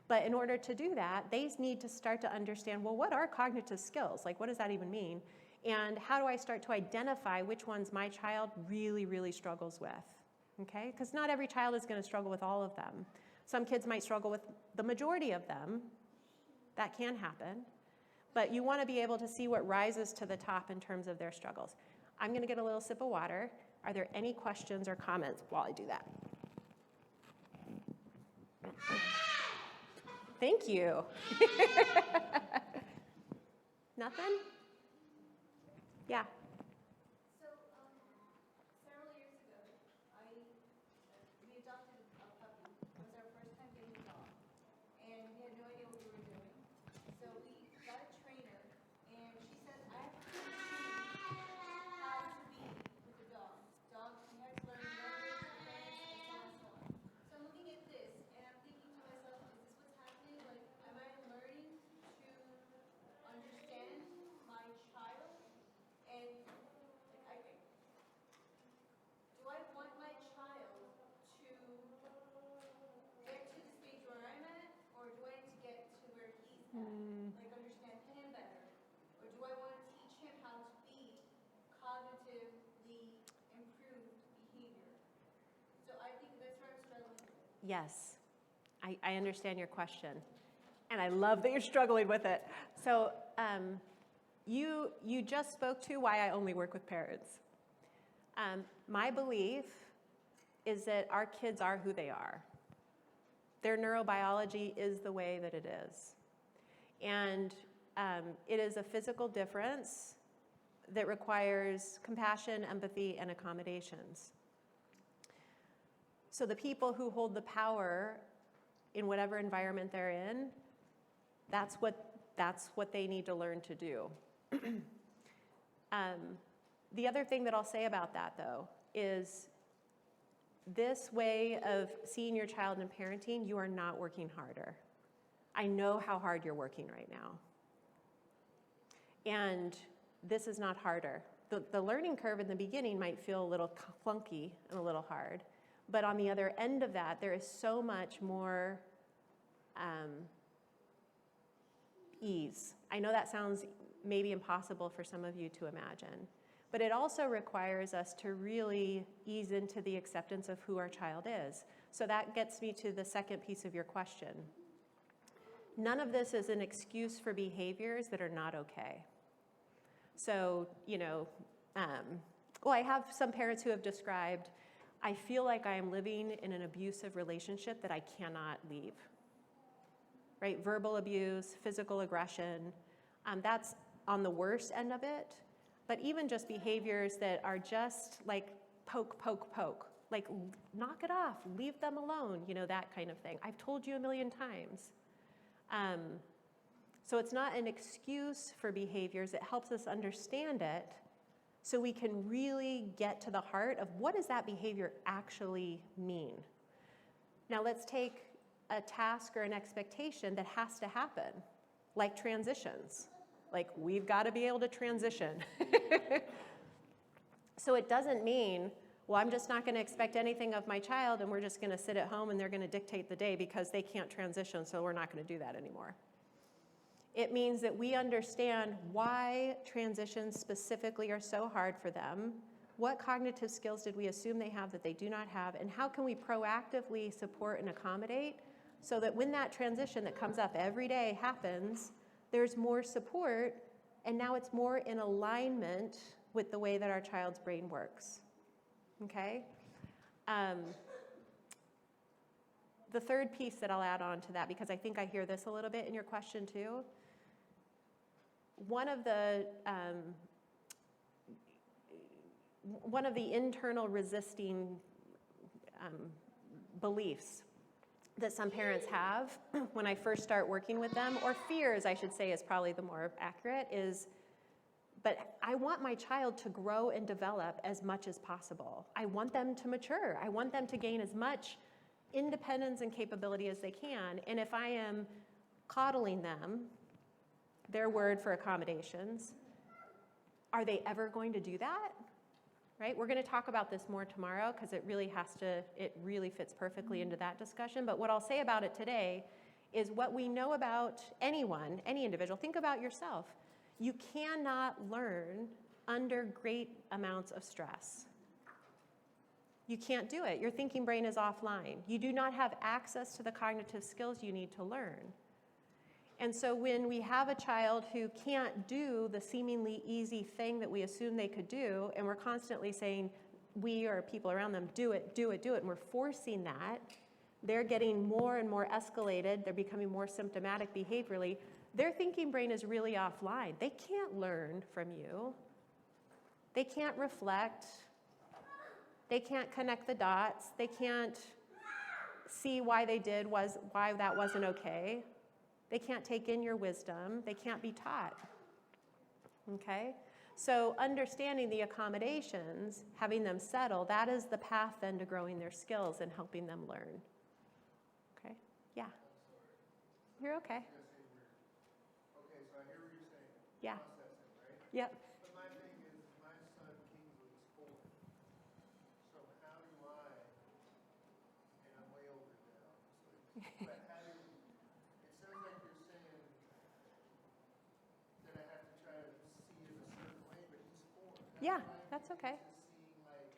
But in order to do that, they need to start to understand, well, what are cognitive skills? Like, what does that even mean? And how do I start to identify which ones my child really, really struggles with? Okay, because not every child is going to struggle with all of them. Some kids might struggle with the majority of them. That can happen. But you want to be able to see what rises to the top in terms of their struggles. I'm going to get a little sip of water. Are there any questions or comments while I do that? Thank you. Nothing? Yeah. So, several years ago, we adopted a puppy. It was our first time getting a dog. And we had no idea what we were doing. So we got a trainer, and she said, I have to teach you how to be with the dog. Dog, you have to learn language, commands, and so on and so on. So I'm looking at this, and I'm thinking to myself, is this what's happening? Like, am I learning to understand my child? And like, do I want my child to get to the stage where I'm at, or do I need to get to where he's at? Like, understand him better? Or do I want to teach him how to be cognitively improved behavior? So I think that's where I'm struggling with. Yes, I understand your question, and I love that you're struggling with it. So you just spoke to why I only work with parents. My belief is that our kids are who they are. Their neurobiology is the way that it is. And it is a physical difference that requires compassion, empathy, and accommodations. So the people who hold the power in whatever environment they're in, that's what they need to learn to do. The other thing that I'll say about that, though, is this way of seeing your child and parenting, you are not working harder. I know how hard you're working right now. And this is not harder. The learning curve in the beginning might feel a little clunky and a little hard. But on the other end of that, there is so much more ease. I know that sounds maybe impossible for some of you to imagine, but it also requires us to really ease into the acceptance of who our child is. So that gets me to the second piece of your question. None of this is an excuse for behaviors that are not okay. So, I have some parents who have described, I feel like I am living in an abusive relationship that I cannot leave. Right? Verbal abuse, physical aggression, that's on the worst end of it. But even just behaviors that are just like poke, poke, poke, like knock it off, leave them alone, that kind of thing. I've told you a million times. So it's not an excuse for behaviors, it helps us understand it so we can really get to the heart of what does that behavior actually mean. Now let's take a task or an expectation that has to happen, like transitions. Like, we've got to be able to transition. So it doesn't mean, well, I'm just not going to expect anything of my child and we're just going to sit at home and they're going to dictate the day because they can't transition, so we're not going to do that anymore. It means that we understand why transitions specifically are so hard for them. What cognitive skills did we assume they have that they do not have? And how can we proactively support and accommodate so that when that transition that comes up every day happens, there's more support, and now it's more in alignment with the way that our child's brain works. Okay? The third piece that I'll add on to that, because I think I hear this a little bit in your question too, one of the internal resisting beliefs that some parents have when I first start working with them, or fears, I should say, is probably the more accurate, is, but I want my child to grow and develop as much as possible. I want them to mature. I want them to gain as much independence and capability as they can. And if I am coddling them, their word for accommodations, are they ever going to do that? Right? We're going to talk about this more tomorrow because it really fits perfectly into that discussion. But what I'll say about it today is what we know about anyone, any individual. Think about yourself. You cannot learn under great amounts of stress. You can't do it. Your thinking brain is offline. You do not have access to the cognitive skills you need to learn. And so when we have a child who can't do the seemingly easy thing that we assume they could do, and we're constantly saying, we or people around them, do it, do it, do it, and we're forcing that, they're getting more and more escalated, they're becoming more symptomatic behaviorally, their thinking brain is really offline. They can't learn from you. They can't reflect. They can't connect the dots. They can't see why why that wasn't okay. They can't take in your wisdom. They can't be taught. Okay? So understanding the accommodations, having them settle, that is the path then to growing their skills and helping them learn. Okay? Yeah. You're okay. Okay, so I hear what you're saying. Yeah. Processing, right? Yep. But my thing is, my son Kingsley is 4. So how do I, and I'm way older now, but how do, it sounds like you're saying that I have to try to see it a certain way, but he's 4. Yeah, that's okay. Seeing like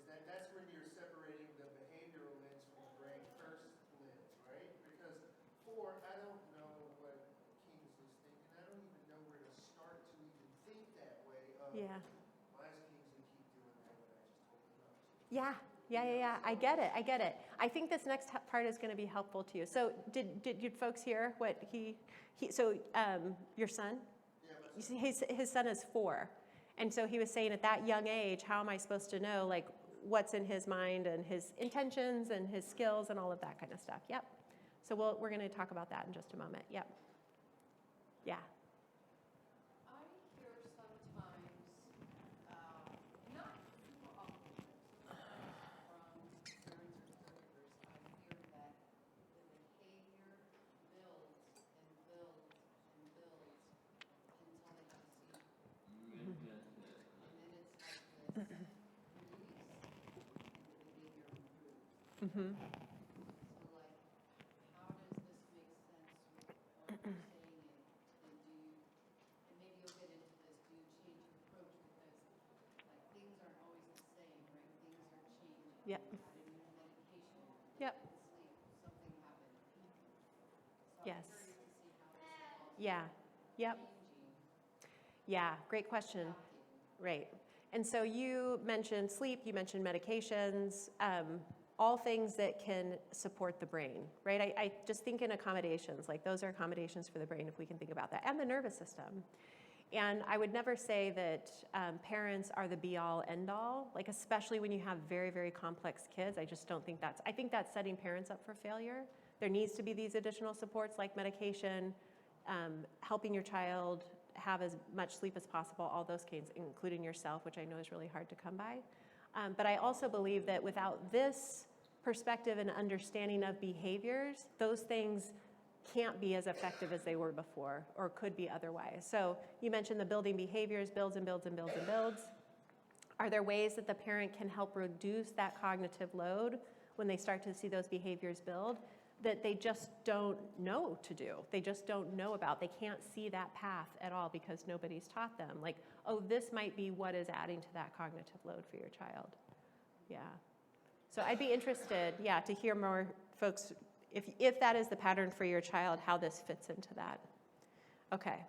that, that's when you're separating the behavioral lens from the brain first lens, right? Because 4, I don't know what Kingsley's thinking. I don't even know where to start to even think that way. Yeah. Why does Kingsley keep doing that when I just told him not to? Yeah. I get it. I think this next part is going to be helpful to you. So did you folks hear what your son? Yeah, You see, his son is 4. And so he was saying at that young age, how am I supposed to know like what's in his mind and his intentions and his skills and all of that kind of stuff. Yep. So we're going to talk about that in just a moment. Yep. Yeah. I hear sometimes, not super often, from parents or caregivers, I hear that the behavior builds and builds and builds until they have a seizure. And then it's like this release, and the behavior improves. Mm-hmm. So like, how does this make sense with what you're saying, and do you, and maybe you'll get into this, do you change your approach, because like things aren't always the same, right? Things are changing. Yep. You had a new medication. Yep. Couldn't sleep, something happened. So Yes. I'm curious to see how this evolves. Yeah. Yep. Changing, Yeah. Great question. adapting. Right. And so you mentioned sleep, you mentioned medications, all things that can support the brain, right? I just think in accommodations, like those are accommodations for the brain if we can think about that, and the nervous system. And I would never say that parents are the be-all, end-all, like especially when you have very, very complex kids. I just don't think I think that's setting parents up for failure. There needs to be these additional supports like medication, helping your child have as much sleep as possible, all those kinds, including yourself, which I know is really hard to come by. But I also believe that without this perspective and understanding of behaviors, those things can't be as effective as they were before or could be otherwise. So you mentioned the building behaviors, builds and builds and builds and builds. Are there ways that the parent can help reduce that cognitive load when they start to see those behaviors build? that they just don't know to do. They just don't know about. They can't see that path at all because nobody's taught them. Like, oh, this might be what is adding to that cognitive load for your child. Yeah. So I'd be interested, to hear more folks, if that is the pattern for your child, how this fits into that. Okay.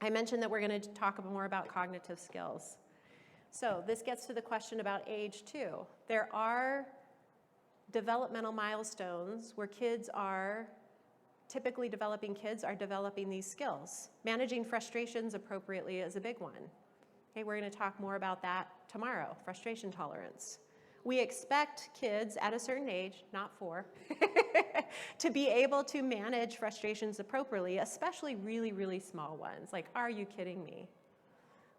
I mentioned that we're going to talk more about cognitive skills. So this gets to the question about age too. There are developmental milestones where typically developing kids are developing these skills. Managing frustrations appropriately is a big one. Okay, we're going to talk more about that tomorrow, frustration tolerance. We expect kids at a certain age, not 4, to be able to manage frustrations appropriately, especially really, really small ones. Like, are you kidding me?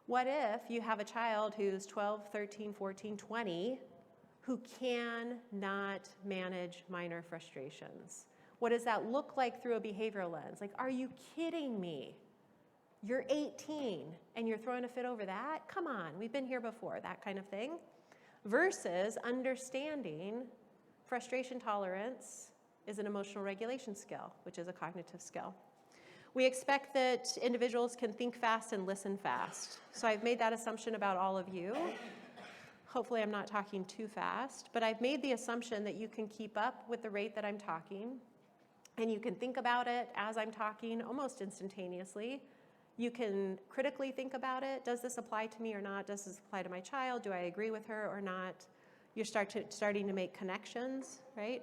What if you have a child who's 12, 13, 14, 20, who cannot manage minor frustrations? What does that look like through a behavioral lens? Like, are you kidding me? You're 18 and you're throwing a fit over that? Come on, we've been here before, that kind of thing. Versus understanding frustration tolerance is an emotional regulation skill, which is a cognitive skill. We expect that individuals can think fast and listen fast. So I've made that assumption about all of you. Hopefully I'm not talking too fast, but I've made the assumption that you can keep up with the rate that I'm talking, and you can think about it as I'm talking almost instantaneously. You can critically think about it. Does this apply to me or not? Does this apply to my child? Do I agree with her or not? You're starting to make connections, right?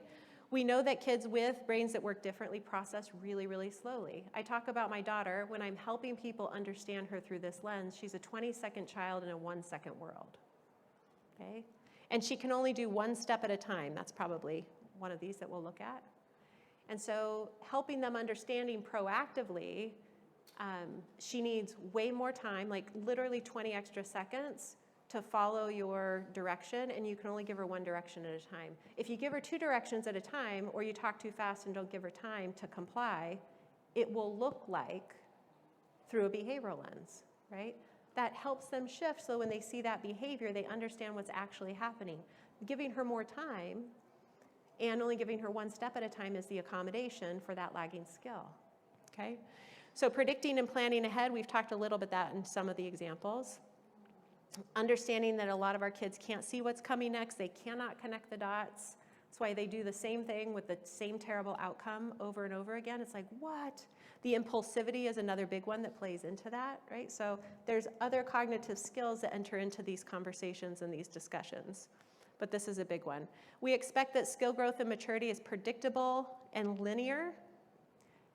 We know that kids with brains that work differently process really, really slowly. I talk about my daughter. When I'm helping people understand her through this lens, she's a 20-second child in a 1-second world. Okay? And she can only do one step at a time. That's probably one of these that we'll look at. And so helping them understanding proactively, she needs way more time, like literally 20 extra seconds to follow your direction, and you can only give her one direction at a time. If you give her 2 directions at a time, or you talk too fast and don't give her time to comply, it will look like through a behavioral lens, right? That helps them shift so when they see that behavior, they understand what's actually happening. Giving her more time and only giving her one step at a time is the accommodation for that lagging skill, okay? So predicting and planning ahead, we've talked a little bit that in some of the examples. Understanding that a lot of our kids can't see what's coming next, they cannot connect the dots. That's why they do the same thing with the same terrible outcome over and over again. It's like, what? The impulsivity is another big one that plays into that, right? So there's other cognitive skills that enter into these conversations and these discussions, but this is a big one. We expect that skill growth and maturity is predictable and linear.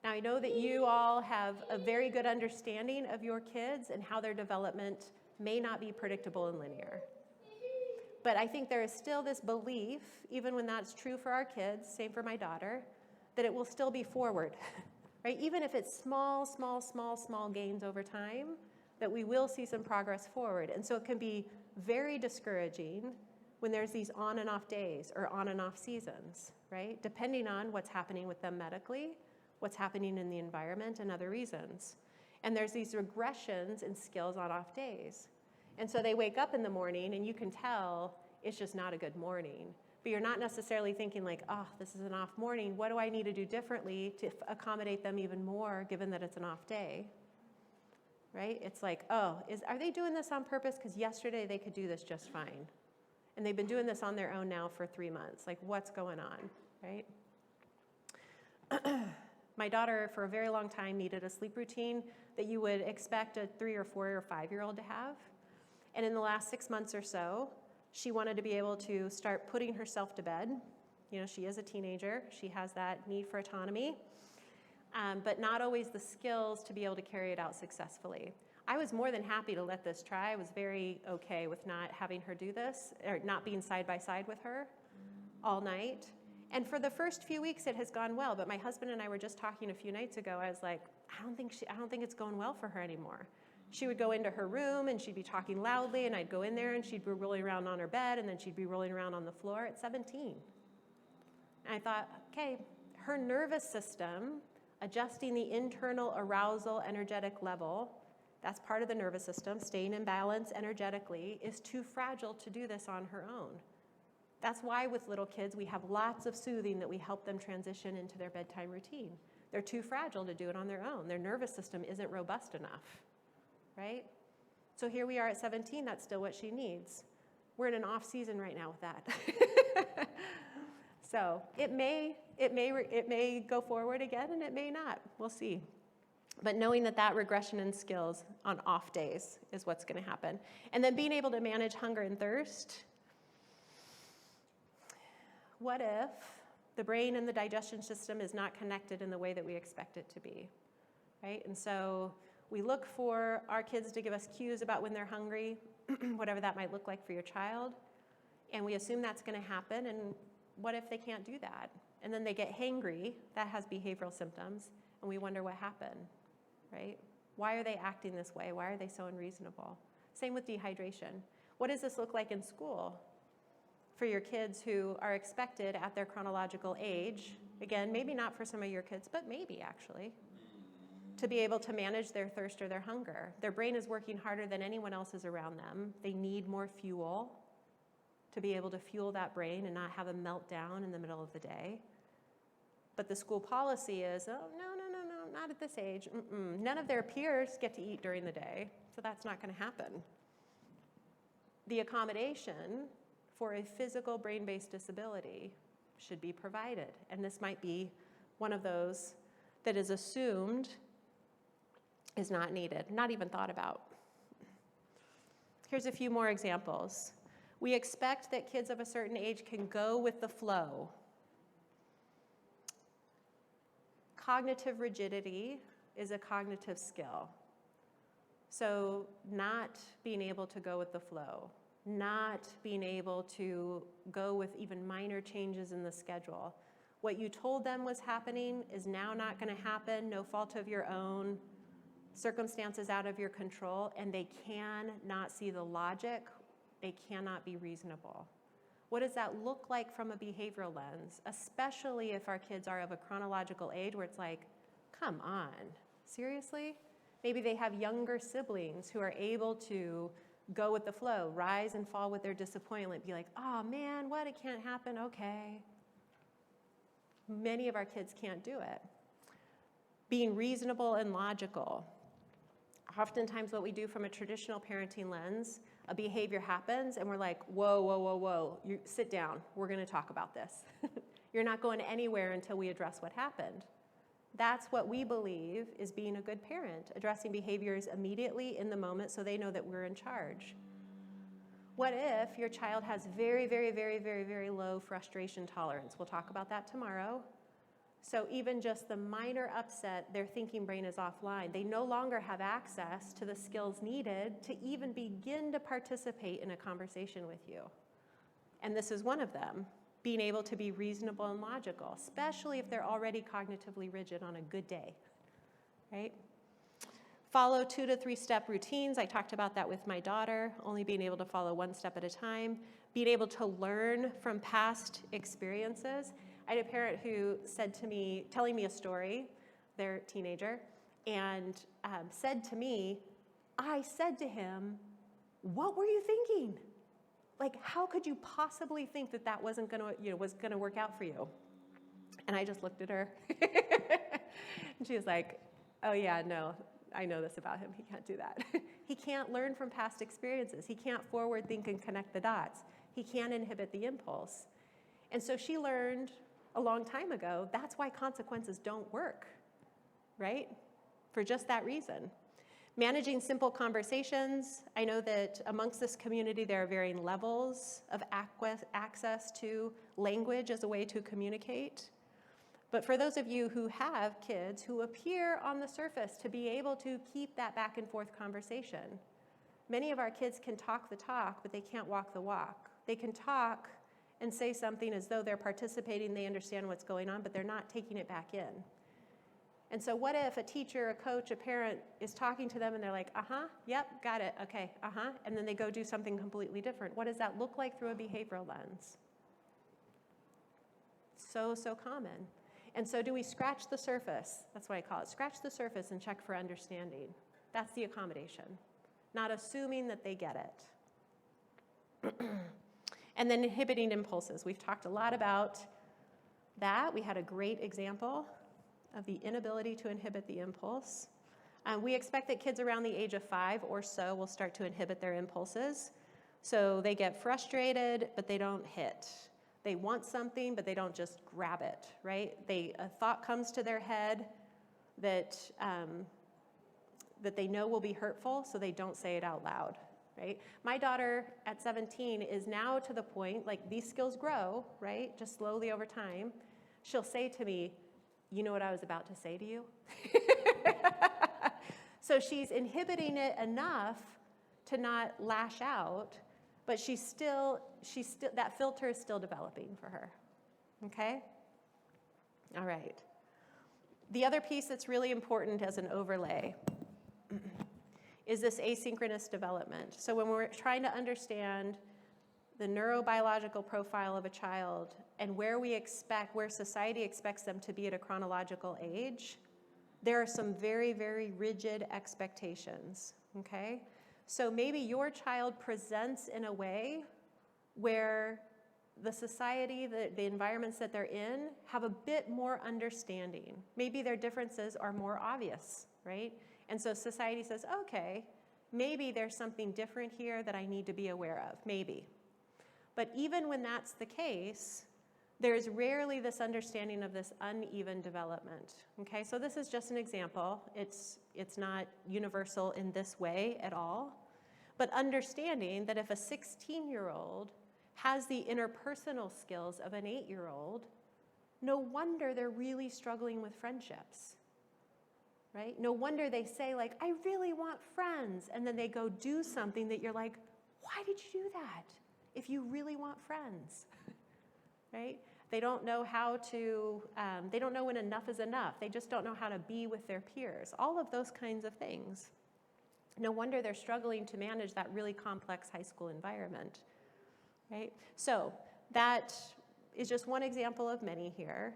Now, I know that you all have a very good understanding of your kids and how their development may not be predictable and linear. But I think there is still this belief, even when that's true for our kids, same for my daughter, that it will still be forward, right? Even if it's small gains over time, that we will see some progress forward. And so it can be very discouraging when there's these on and off days or on and off seasons, right? Depending on what's happening with them medically, what's happening in the environment, and other reasons. And there's these regressions in skills on off days. And so they wake up in the morning and you can tell it's just not a good morning. But you're not necessarily thinking like, oh, this is an off morning. What do I need to do differently to accommodate them even more given that it's an off day? Right? It's like, oh, are they doing this on purpose? Because yesterday they could do this just fine. And they've been doing this on their own now for 3 months. Like, what's going on, right? My daughter, for a very long time, needed a sleep routine that you would expect a 3 or 4 or 5-year-old to have. And in the last 6 months or so, she wanted to be able to start putting herself to bed. You know, she is a teenager. She has that need for autonomy, but not always the skills to be able to carry it out successfully. I was more than happy to let this try. I was very okay with not having her do this, or not being side by side with her all night. And for the first few weeks, it has gone well. But my husband and I were just talking a few nights ago. I was like, I don't think it's going well for her anymore. She would go into her room and she'd be talking loudly, and I'd go in there and she'd be rolling around on her bed, and then she'd be rolling around on the floor at 17. And I thought, okay, her nervous system, adjusting the internal arousal energetic level, that's part of the nervous system, staying in balance energetically, is too fragile to do this on her own. That's why with little kids, we have lots of soothing that we help them transition into their bedtime routine. They're too fragile to do it on their own. Their nervous system isn't robust enough, right? So here we are at 17, that's still what she needs. We're in an off season right now with that. So it may go forward again and it may not, we'll see. But knowing that regression in skills on off days is what's gonna happen. And then being able to manage hunger and thirst. What if the brain and the digestion system is not connected in the way that we expect it to be, right? And so we look for our kids to give us cues about when they're hungry, whatever that might look like for your child, and we assume that's gonna happen, and what if they can't do that? And then they get hangry, that has behavioral symptoms, and we wonder what happened, right? Why are they acting this way? Why are they so unreasonable? Same with dehydration. What does this look like in school for your kids who are expected at their chronological age, again, maybe not for some of your kids, but maybe actually, to be able to manage their thirst or their hunger? Their brain is working harder than anyone else's around them. They need more fuel to be able to fuel that brain and not have a meltdown in the middle of the day. But the school policy is, oh, no, not at this age. None of their peers get to eat during the day, so that's not gonna happen. The accommodation for a physical brain-based disability should be provided. And this might be one of those that is assumed is not needed, not even thought about. Here's a few more examples. We expect that kids of a certain age can go with the flow. Cognitive rigidity is a cognitive skill. So not being able to go with the flow, not being able to go with even minor changes in the schedule. What you told them was happening is now not gonna happen, no fault of your own, circumstances out of your control, and they cannot see the logic, they cannot be reasonable. What does that look like from a behavioral lens, especially if our kids are of a chronological age where it's like, come on, seriously? Maybe they have younger siblings who are able to go with the flow, rise and fall with their disappointment, be like, oh man, what, it can't happen, okay. Many of our kids can't do it. Being reasonable and logical. Oftentimes what we do from a traditional parenting lens, a behavior happens and we're like, whoa, you sit down, we're gonna talk about this. You're not going anywhere until we address what happened. That's what we believe is being a good parent, addressing behaviors immediately in the moment so they know that we're in charge. What if your child has very low frustration tolerance? We'll talk about that tomorrow. So even just the minor upset, their thinking brain is offline. They no longer have access to the skills needed to even begin to participate in a conversation with you. And this is one of them. Being able to be reasonable and logical, especially if they're already cognitively rigid on a good day, right? Follow 2 to 3 step routines. I talked about that with my daughter, only being able to follow 1 step at a time. Being able to learn from past experiences. I had a parent who said to me, telling me a story, they're a teenager, and said to me, I said to him, what were you thinking? Like, how could you possibly think that that wasn't gonna, was gonna work out for you? And I just looked at her, and she was like, oh yeah, no, I know this about him, he can't do that. He can't learn from past experiences. He can't forward think and connect the dots. He can't inhibit the impulse. And so she learned a long time ago, that's why consequences don't work, right? For just that reason. Managing simple conversations. I know that amongst this community, there are varying levels of access to language as a way to communicate. But for those of you who have kids who appear on the surface to be able to keep that back and forth conversation, many of our kids can talk the talk, but they can't walk the walk. They can talk and say something as though they're participating, they understand what's going on, but they're not taking it back in. And so what if a teacher, a coach, a parent is talking to them and they're like, yep, got it, okay, and then they go do something completely different. What does that look like through a behavioral lens? So common. And so do we scratch the surface? That's what I call it. Scratch the surface and check for understanding. That's the accommodation. Not assuming that they get it. And then inhibiting impulses. We've talked a lot about that. We had a great example of the inability to inhibit the impulse. We expect that kids around the age of 5 or so will start to inhibit their impulses. So they get frustrated, but they don't hit. They want something, but they don't just grab it, right? A thought comes to their head that they know will be hurtful, so they don't say it out loud, right? My daughter at 17 is now to the point, like these skills grow, right? Just slowly over time. She'll say to me, "You know what I was about to say to you?" So she's inhibiting it enough to not lash out, but she's still that filter is still developing for her. Okay? All right. The other piece that's really important as an overlay is this asynchronous development. So when we're trying to understand the neurobiological profile of a child and where society expects them to be at a chronological age, there are some very, very rigid expectations, okay? So maybe your child presents in a way where the society, the environments that they're in have a bit more understanding. Maybe their differences are more obvious, right? And so society says, okay, maybe there's something different here that I need to be aware of, maybe. But even when that's the case, there's rarely this understanding of this uneven development, okay? So this is just an example. It's not universal in this way at all, but understanding that if a 16-year-old has the interpersonal skills of an 8-year-old, no wonder they're really struggling with friendships, right? No wonder they say, like, I really want friends, and then they go do something that you're like, why did you do that if you really want friends, right? They don't know how to, they don't know when enough is enough. They just don't know how to be with their peers. All of those kinds of things. No wonder they're struggling to manage that really complex high school environment, right? So that is just one example of many here.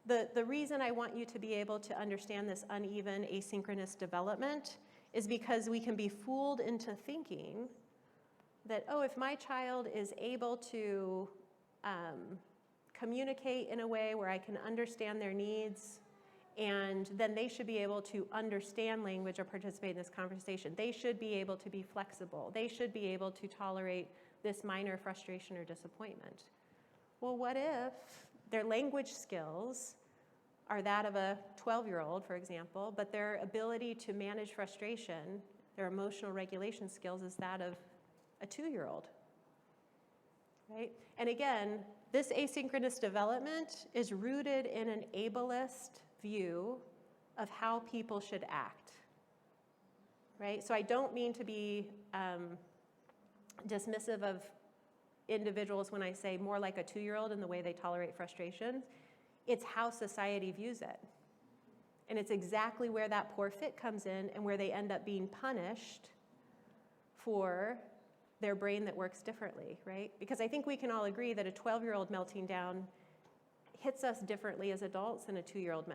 The reason I want you to be able to understand this uneven asynchronous development is because we can be fooled into thinking that, oh, if my child is able to communicate in a way where I can understand their needs, and then they should be able to understand language or participate in this conversation. They should be able to be flexible. They should be able to tolerate this minor frustration or disappointment. Well, what if their language skills are that of a 12-year-old, for example, but their ability to manage frustration, their emotional regulation skills, is that of a 2-year-old, right? And again, this asynchronous development is rooted in an ableist view of how people should act, right? So I don't mean to be dismissive of individuals when I say more like a 2-year-old in the way they tolerate frustration. It's how society views it. And it's exactly where that poor fit comes in and where they end up being punished for their brain that works differently, right? Because I think we can all agree that a 12-year-old melting down hits us differently as adults than a 2-year-old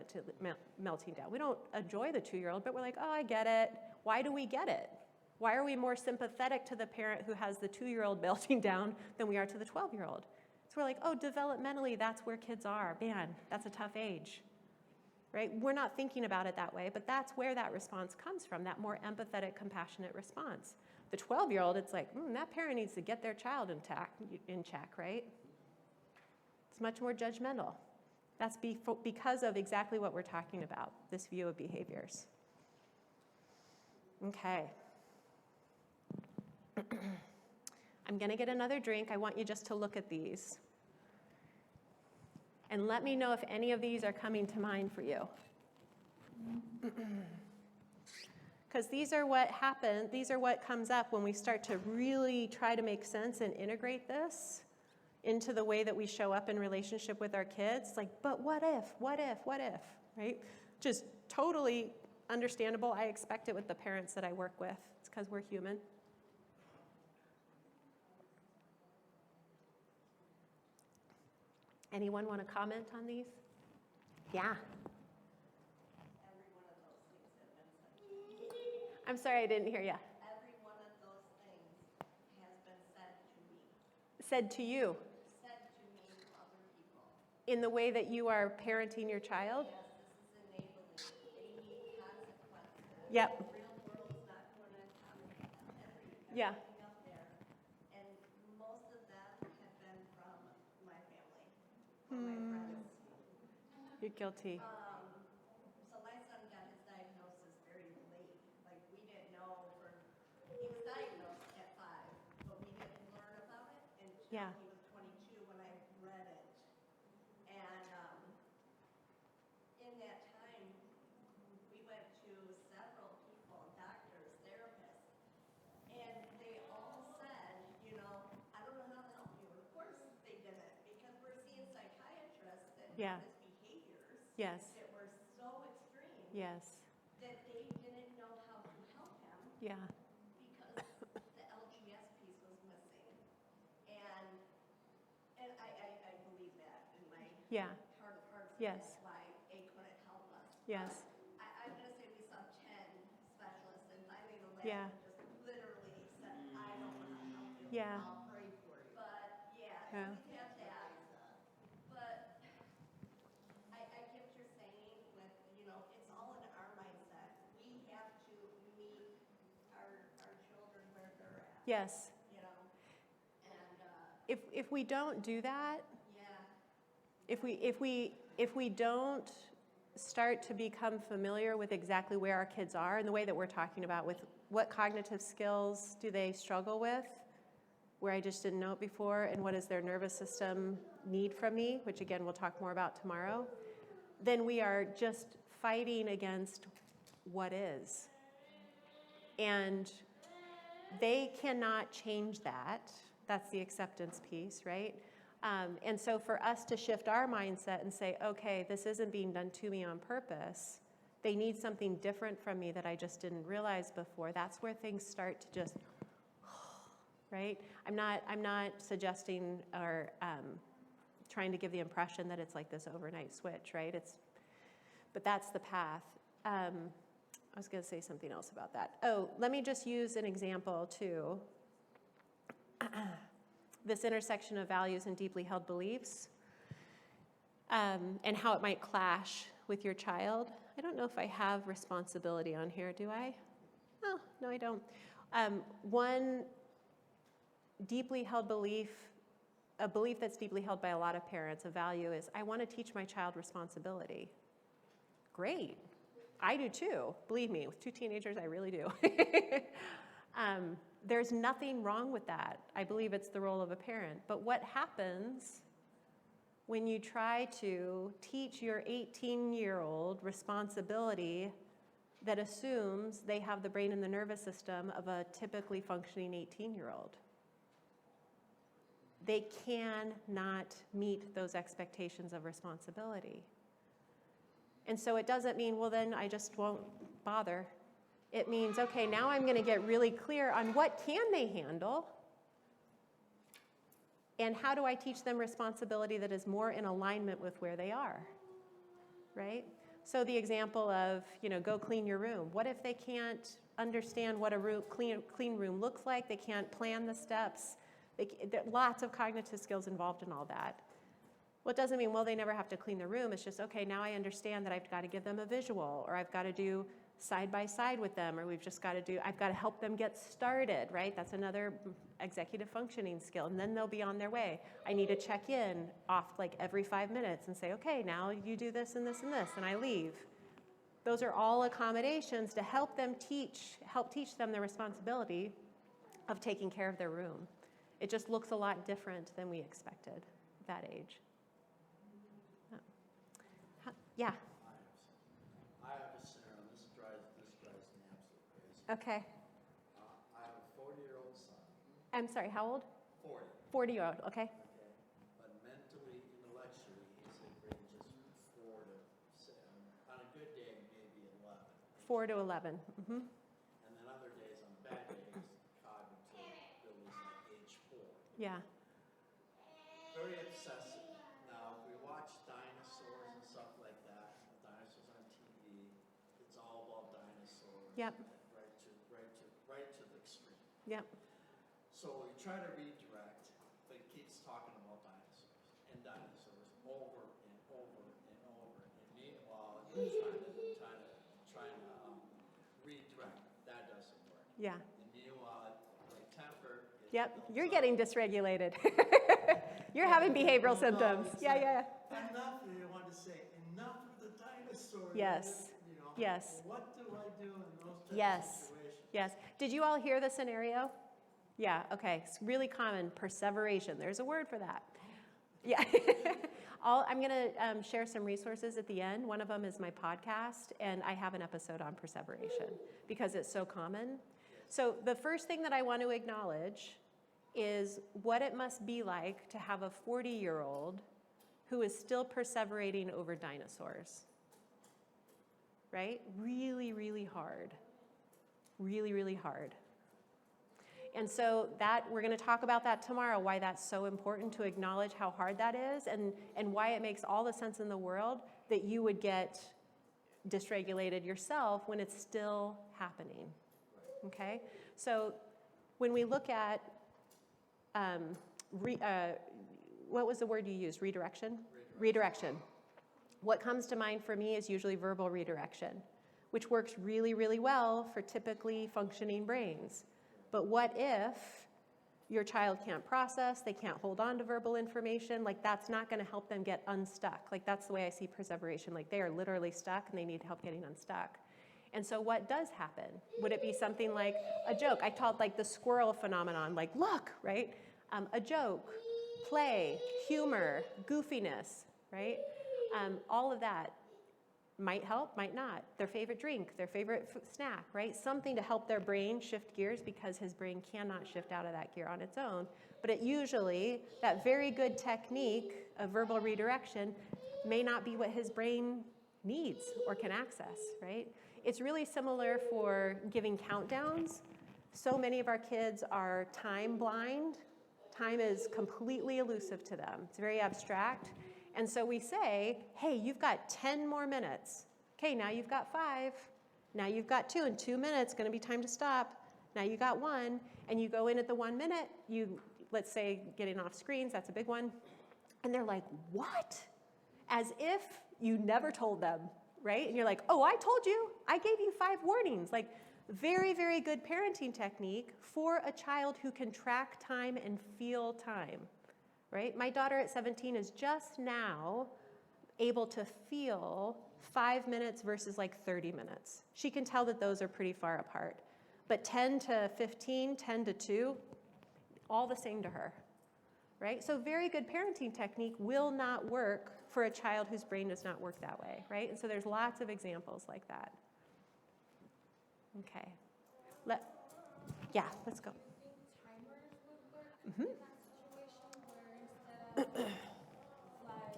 melting down. We don't enjoy the 2-year-old, but we're like, oh, I get it. Why do we get it? Why are we more sympathetic to the parent who has the 2-year-old melting down than we are to the 12-year-old? So we're like, oh, developmentally, that's where kids are. Man, that's a tough age, right? We're not thinking about it that way, but that's where that response comes from, that more empathetic, compassionate response. The 12-year-old, it's like, that parent needs to get their child in check, right? It's much more judgmental. That's because of exactly what we're talking about, this view of behaviors. Okay. I'm going to get another drink. I want you just to look at these. And let me know if any of these are coming to mind for you. Because these are what happens, these are what comes up when we start to really try to make sense and integrate this into the way that we show up in relationship with our kids. Like, but what if, right? Just totally understandable. I expect it with the parents that I work with. It's because we're human. Anyone want to comment on these? Yeah. I'm sorry, I didn't hear you. Every one of those things has been said to me. said to you said to me to other people, in the way that you are parenting your child? yes, this is enabling, they need consequences. Yep. The real world's not going to accommodate Yeah. everything up there. And most of them have been from my family, or my friends. You're guilty. So my son got his diagnosis very late. Like, we didn't know he was diagnosed at 5, but we didn't learn about it until Yeah. he was 22 when I read it. And in that time, we went to several people, doctors, therapists, and they all said, you know, I don't know how to help you. And of course they didn't, because we're seeing psychiatrists that Yeah. have his behaviors Yes. that were so extreme Yes. that they didn't know how to help him Yeah. because the LGS piece was missing. And I believe that in my Yeah. heart of hearts. Yes. That's why A couldn't help us. Yes. I'm going to say we saw 10 specialists, and finally the last Yeah. one just literally said, I don't know how to help you. Yeah. I'll pray for you. But yeah, Yeah. so we have that. But I get what you're saying with, you know, it's all in our mindset. We have to meet our children where they're at, Yes. you know? And, If we don't do that, yeah, if we don't start to become familiar with exactly where our kids are in the way that we're talking about, with what cognitive skills do they struggle with, where I just didn't know it before, and what does their nervous system need from me, which again we'll talk more about tomorrow, then we are just fighting against what is. And they cannot change that. That's the acceptance piece, right? And so for us to shift our mindset and say, okay, this isn't being done to me on purpose. They need something different from me that I just didn't realize before. That's where things start to just, right? I'm not suggesting or trying to give the impression that it's like this overnight switch, right? But that's the path. I was going to say something else about that. Oh, let me just use an example too. This intersection of values and deeply held beliefs, and how it might clash with your child. I don't know if I have responsibility on here, do I? Oh, no, I don't. One deeply held belief, a belief that's deeply held by a lot of parents, a value is, I want to teach my child responsibility. Great. I do too. Believe me, with 2 teenagers, I really do. There's nothing wrong with that. I believe it's the role of a parent. But what happens when you try to teach your 18-year-old responsibility that assumes they have the brain and the nervous system of a typically functioning 18-year-old? They cannot meet those expectations of responsibility. And so it doesn't mean, well, then I just won't bother. It means, okay, now I'm going to get really clear on what can they handle, and how do I teach them responsibility that is more in alignment with where they are, right? So the example of, go clean your room. What if they can't understand what a clean room looks like? They can't plan the steps. There are lots of cognitive skills involved in all that. Well, it doesn't mean, well, they never have to clean the room. It's just, okay, now I understand that I've got to give them a visual, or I've got to do side by side with them, or I've got to help them get started, right? That's another executive functioning skill. And then they'll be on their way. I need to check in off like every 5 minutes and say, okay, now you do this and this and this, and I leave. Those are all accommodations to help teach them the responsibility of taking care of their room. It just looks a lot different than we expected at that age. Yeah. I have a scenario, and this drives me absolutely crazy. Okay. I have a 40-year-old son. I'm sorry, how old? 40. 40-year-old, okay. Okay. But mentally, intellectually, he's at ranges 4 to 7. On a good day, maybe 11. 4 to 11. Mm-hmm. And then other days, on bad days, cognitive abilities like age 4. Yeah. Very obsessive. Now, if we watch dinosaurs and stuff like that, dinosaurs on TV, it's all about dinosaurs. Yep. Right to the extreme. Yep. So we try to redirect, but he Yeah. And meanwhile, my temper is Yep. built You're up. getting dysregulated. You're having behavioral No, symptoms. it's Yeah, like, yeah. Enough, they want to say, enough with the dinosaurs. Yes. You know, Yes. what do I do in those types of Yes. situations? Yes. Did you all hear the scenario? Yeah, okay. It's really common. Perseveration. There's a word for that. Yeah. I'm going to share some resources at the end. One of them is my podcast, and I have an episode on perseveration because it's so common. So the first thing that I want to acknowledge is what it must be like to have a 40-year-old who is still perseverating over dinosaurs. Right? Really, really hard. Really, really hard. And so that we're going to talk about that tomorrow, why that's so important to acknowledge how hard that is and why it makes all the sense in the world that you would get dysregulated yourself when it's still happening. Okay? So when we look at, what was the word you used? Redirection? Redirection. What comes to mind for me is usually verbal redirection, which works really, really well for typically functioning brains. But what if your child can't process, they can't hold on to verbal information, like that's not gonna help them get unstuck. Like that's the way I see perseveration, like they are literally stuck and they need help getting unstuck. And so what does happen? Would it be something like a joke? I call it like the squirrel phenomenon, like look, right? A joke, play, humor, goofiness, right? All of that might help, might not. Their favorite drink, their favorite snack, right? Something to help their brain shift gears because his brain cannot shift out of that gear on its own. But it usually, that very good technique of verbal redirection may not be what his brain needs or can access, right? It's really similar for giving countdowns. So many of our kids are time blind. Time is completely elusive to them. It's very abstract. And so we say, hey, you've got 10 more minutes. Okay, now you've got 5. Now you've got 2. In 2 minutes, going to be time to stop. Now you got 1. And you go in at the 1 minute, let's say getting off screens, that's a big one. And they're like, what? As if you never told them, right? And you're like, oh, I told you. I gave you 5 warnings. Like, very, very good parenting technique for a child who can track time and feel time. Right? My daughter at 17 is just now able to feel 5 minutes versus like 30 minutes. She can tell that those are pretty far apart. But 10 to 15, 10 to 2, all the same to her. Right? So very good parenting technique will not work for a child whose brain does not work that way. Right? And so there's lots of examples like that. Okay. Let's go. Do you think timers would work in that situation where instead of like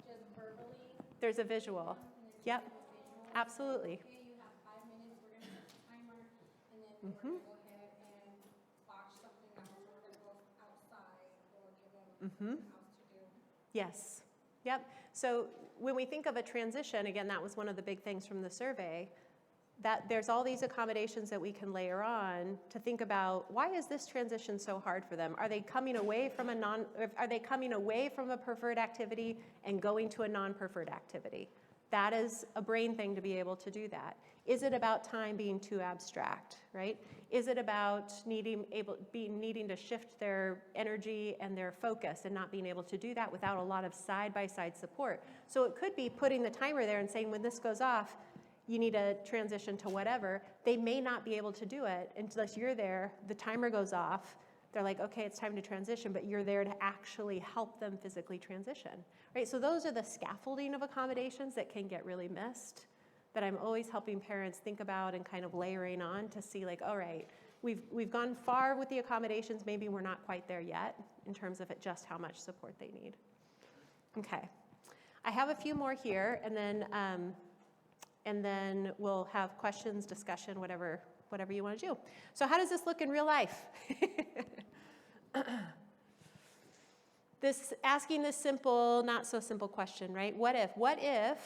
just verbally? There's a visual. Yep. Visual, Absolutely. okay, you have 5 minutes, we're gonna set the timer, and then we're gonna go ahead and watch something else, or we're gonna go outside, or give them something else to do. Yes. Yep. So when we think of a transition, again, that was one of the big things from the survey, that there's all these accommodations that we can layer on to think about why is this transition so hard for them? Are they coming away from a preferred activity and going to a non-preferred activity? That is a brain thing to be able to do that. Is it about time being too abstract, right? Is it about needing to shift their energy and their focus and not being able to do that without a lot of side-by-side support? So it could be putting the timer there and saying, when this goes off, you need to transition to whatever. They may not be able to do it unless you're there, the timer goes off, they're like, okay, it's time to transition, but you're there to actually help them physically transition, right? So those are the scaffolding of accommodations that can get really missed, that I'm always helping parents think about and kind of layering on to see like, all right, we've gone far with the accommodations, maybe we're not quite there yet in terms of just how much support they need. Okay, I have a few more here, and then we'll have questions, discussion, whatever you want to do. So how does this look in real life? Asking this simple, not so simple question, right? What if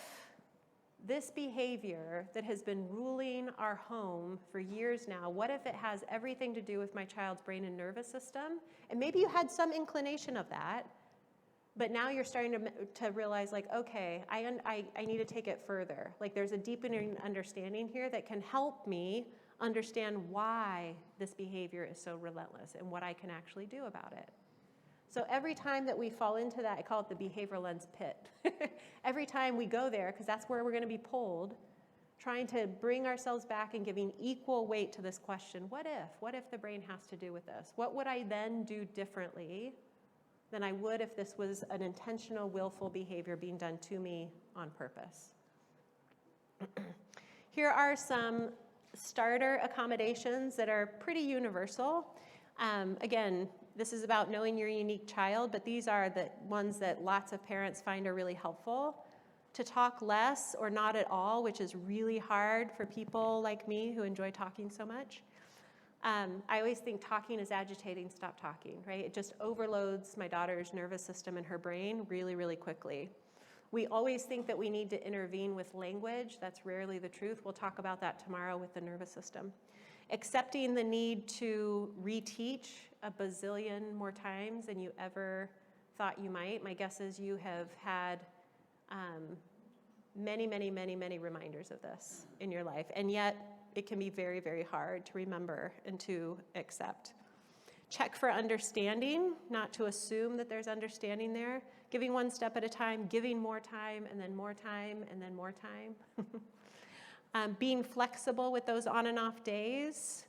this behavior that has been ruling our home for years now, what if it has everything to do with my child's brain and nervous system? And maybe you had some inclination of that, but now you're starting to realize, like, okay, I need to take it further. Like, there's a deepening understanding here that can help me understand why this behavior is so relentless and what I can actually do about it. So every time that we fall into that, I call it the behavioral lens pit. Every time we go there, because that's where we're going to be pulled, trying to bring ourselves back and giving equal weight to this question, what if? What if the brain has to do with this? What would I then do differently than I would if this was an intentional, willful behavior being done to me on purpose? Here are some starter accommodations that are pretty universal. Again, this is about knowing your unique child, but these are the ones that lots of parents find are really helpful. To talk less or not at all, which is really hard for people like me who enjoy talking so much. I always think talking is agitating, stop talking, right? It just overloads my daughter's nervous system and her brain really, really quickly. We always think that we need to intervene with language. That's rarely the truth. We'll talk about that tomorrow with the nervous system. Accepting the need to reteach a bazillion more times than you ever thought you might. My guess is you have had many, many, many, many reminders of this in your life, and yet it can be very, very hard to remember and to accept. Check for understanding, not to assume that there's understanding there. Giving one step at a time, giving more time, and then more time, and then more time. Being flexible with those on and off days.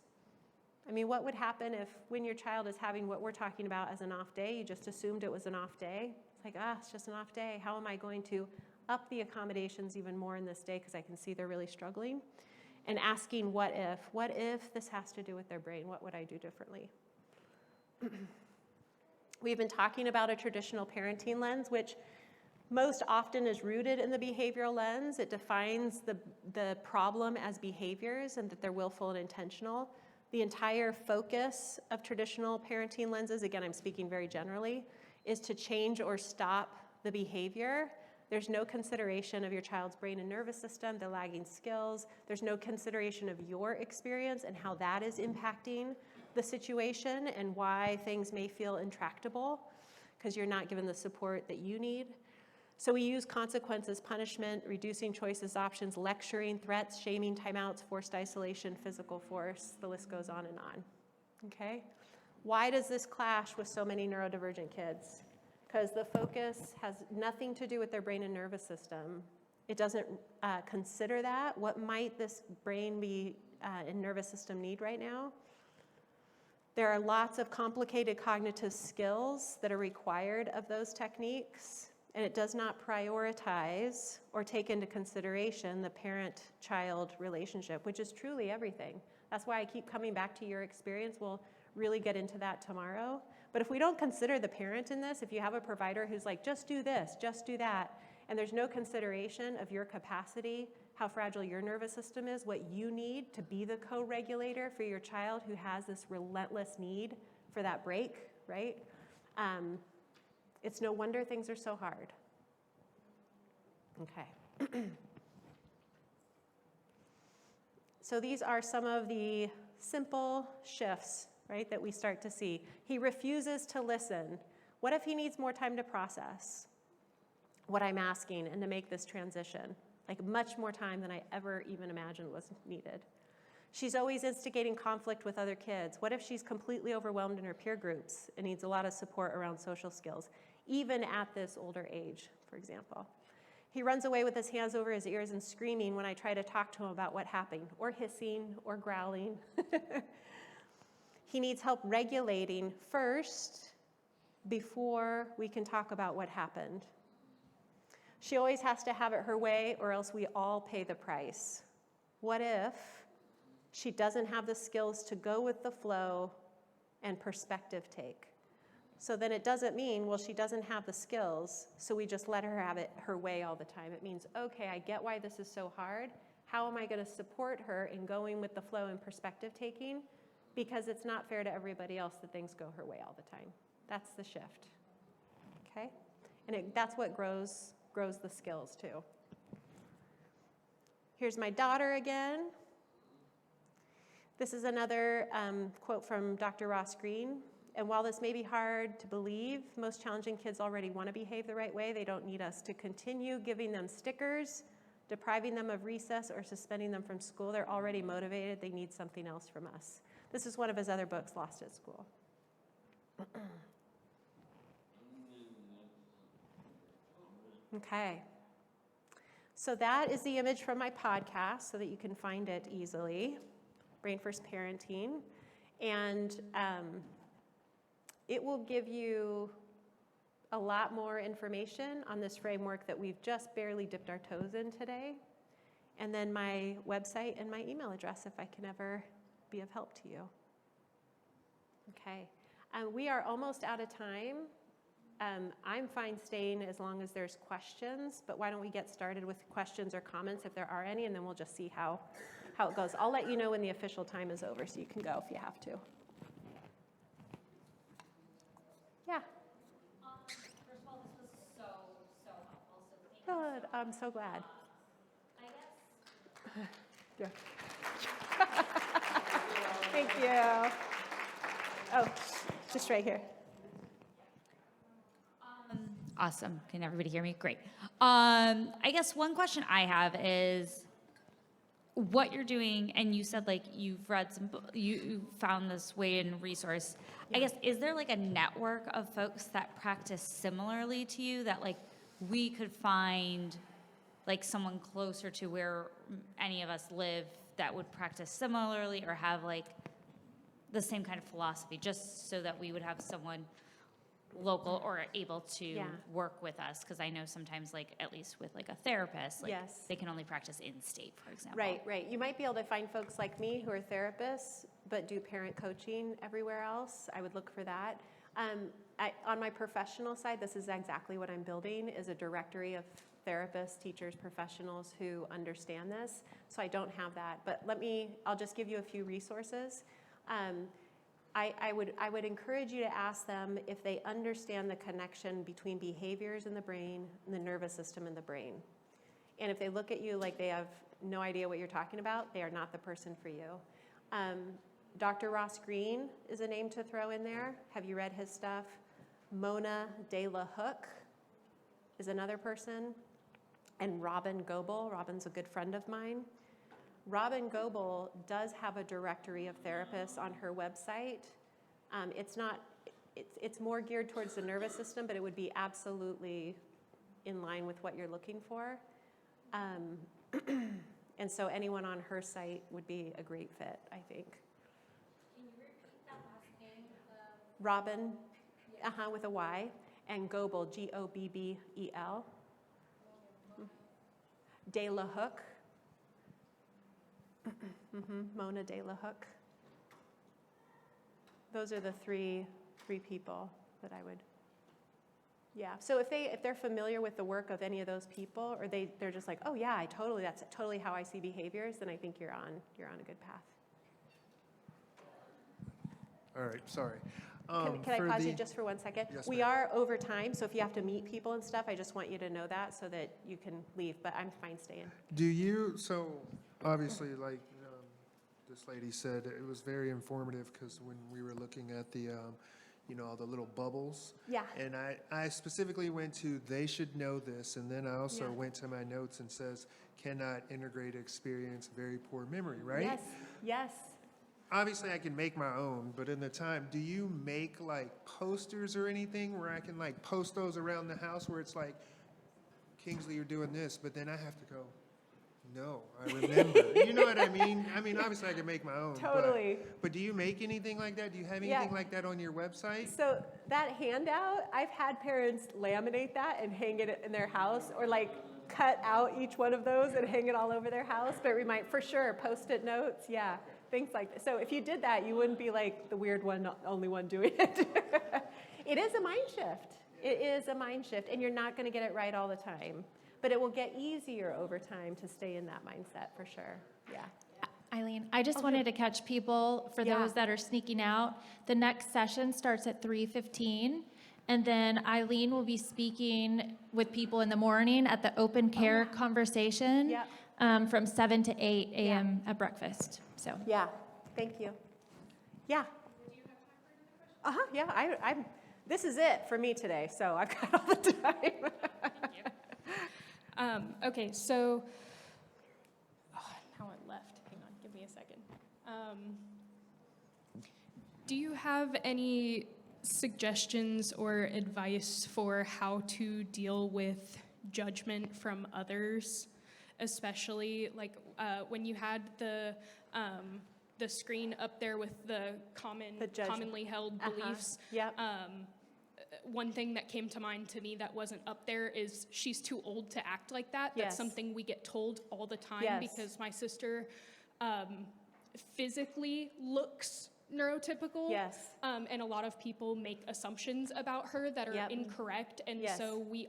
I mean, what would happen if when your child is having what we're talking about as an off day, you just assumed it was an off day? It's like, it's just an off day. How am I going to up the accommodations even more in this day because I can see they're really struggling? And asking what if? What if this has to do with their brain? What would I do differently? We've been talking about a traditional parenting lens, which most often is rooted in the behavioral lens. It defines the problem as behaviors and that they're willful and intentional. The entire focus of traditional parenting lenses, again, I'm speaking very generally, is to change or stop the behavior. There's no consideration of your child's brain and nervous system, the lagging skills. There's no consideration of your experience and how that is impacting the situation and why things may feel intractable because you're not given the support that you need. So we use consequences, punishment, reducing choices, options, lecturing, threats, shaming, timeouts, forced isolation, physical force. The list goes on and on. Okay? Why does this clash with so many neurodivergent kids? Because the focus has nothing to do with their brain and nervous system. It doesn't consider that. What might this brain and nervous system need right now? There are lots of complicated cognitive skills that are required of those techniques, and it does not prioritize or take into consideration the parent-child relationship, which is truly everything. That's why I keep coming back to your experience. We'll really get into that tomorrow. But if we don't consider the parent in this, if you have a provider who's like, just do this, just do that, and there's no consideration of your capacity, how fragile your nervous system is, what you need to be the co-regulator for your child who has this relentless need for that break, right? It's no wonder things are so hard. Okay. So these are some of the simple shifts, right, that we start to see. He refuses to listen. What if he needs more time to process what I'm asking and to make this transition? Like much more time than I ever even imagined was needed. She's always instigating conflict with other kids. What if she's completely overwhelmed in her peer groups and needs a lot of support around social skills, even at this older age, for example? He runs away with his hands over his ears and screaming when I try to talk to him about what happened, or hissing, or growling. He needs help regulating first before we can talk about what happened. She always has to have it her way or else we all pay the price. What if she doesn't have the skills to go with the flow and perspective take? So then it doesn't mean, well, she doesn't have the skills, so we just let her have it her way all the time. It means, okay, I get why this is so hard. How am I going to support her in going with the flow and perspective taking? Because it's not fair to everybody else that things go her way all the time. That's the shift. Okay? And that's what grows the skills too. Here's my daughter again. This is another quote from Dr. Ross Green. And while this may be hard to believe, most challenging kids already want to behave the right way. They don't need us to continue giving them stickers depriving them of recess, or suspending them from school. They're already motivated. They need something else from us. This is one of his other books, Lost at School. Okay. So that is the image from my podcast so that you can find it easily, Brain First Parenting. And it will give you a lot more information on this framework that we've just barely dipped our toes in today. And then my website and my email address if I can ever be of help to you. Okay. We are almost out of time. I'm fine staying as long as there's questions, but why don't we get started with questions or comments if there are any, and then we'll just see how it goes. I'll let you know when the official time is over so you can go if you have to. Yeah. First of all, this was so helpful, so thank you. Good. I'm so glad. I guess Yeah. Thank you. Oh, just right here. Awesome. Can everybody hear me? Great. I guess one question I have is what you're doing, and you said like you've read you found this way and resource. I guess, is there like a network of folks that practice similarly to you that like we could find like someone closer to where any of us live that would practice similarly or have like the same kind of philosophy, just so that we would have someone local or able to work with us? Because I know sometimes, like at least with like a therapist, like they can only practice in state, for example. Right. You might be able to find folks like me who are therapists but do parent coaching everywhere else. I would look for that. On my professional side, this is exactly what I'm building, is a directory of therapists, teachers, professionals who understand this. So I don't have that, but I'll just give you a few resources. I would encourage you to ask them if they understand the connection between behaviors in the brain and the nervous system in the brain. And if they look at you like they have no idea what you're talking about, they are not the person for you. Dr. Ross Green is a name to throw in there. Have you read his stuff? Mona De La Hook is another person. And Robin Goebel. Robin's a good friend of mine. Robin Goebel does have a directory of therapists on her website. It's more geared towards the nervous system, but it would be absolutely in line with what you're looking for. And so anyone on her site would be a great fit, I think. Can you repeat that last name? Robin, with a Y, and Goebel, Gobbel. De La Hook. Mona De La Hook. Those are the three people that I would. Yeah. So if they're familiar with the work of any of those people, or they're just like, oh yeah, that's totally how I see behaviors, then I think you're on a good path. All right, sorry. Can I pause you just for 1 second? Yes, we ma'am. are over time, so if you have to meet people and stuff, I just want you to know that so that you can leave, but I'm fine staying. So obviously, like this lady said, it was very informative because when we were looking at the, all the little bubbles. Yeah. And I specifically went to, they should know this, and then I also Yeah. went to my notes and says, cannot integrate experience, very poor memory, right? Yes. Obviously, I can make my own, but in the time, do you make like posters or anything where I can like post those around the house where it's like, Kingsley, you're doing this, but then I have to go, no, I remember. You know what I mean? I mean, obviously, I can make my own. Totally. But do you make anything like that? Do you have anything like that on your website? So that handout, I've had parents laminate that and hang it in their house, or like cut out each one of those and hang it all over their house. But for sure, Post-it notes, yeah, things like that. So if you did that, you wouldn't be like the weird one, only one doing it. It is a mind shift. It is a mind shift, and you're not going to get it right all the time. But it will get easier over time to stay in that mindset for sure. Yeah. Eileen, I just wanted to catch people, for those that are sneaking out. The next session starts at 3:15, and then Eileen will be speaking with people in the morning at the open care conversation from 7 to 8 a.m. at breakfast. So Yeah. Thank you. Yeah. Yeah. I'm. This is it for me today, so I've got all the time. Okay, so me a second. Do you have any suggestions or advice for how to deal with judgment from others, especially like when you had the screen up there with the commonly held beliefs? Yep. One thing that came to mind to me that wasn't up there is she's too old to act like that. Yes. That's something we get told all the time Yes. because my sister physically looks neurotypical. Yes. And a lot of people make assumptions about her that are Yep. incorrect. And Yes. so we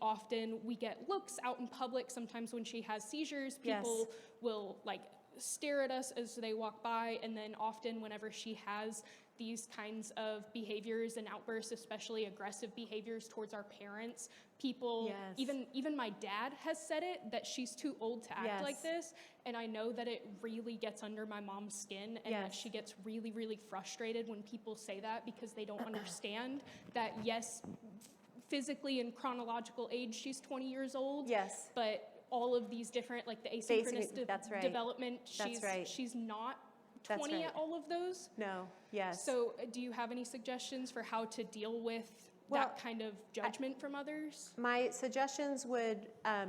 get looks out in public. Sometimes when she has seizures, Yes. people will like stare at us as they walk by. And then often whenever she has these kinds of behaviors and outbursts, especially aggressive behaviors towards our parents, people, Yes. even my dad has said it, that she's too old to act Yes. like this. And I know that it really gets under my mom's skin and that Yes. she gets really, really frustrated when people say that because they don't understand that, yes, physically and chronological age, she's 20 years old. Yes. But all of these different, like the asynchronous That's right. development, That's right. she's not That's 20 right. at all of those. No. Yes. So do you have any suggestions for how to deal with Well, that kind of judgment from others? My suggestions would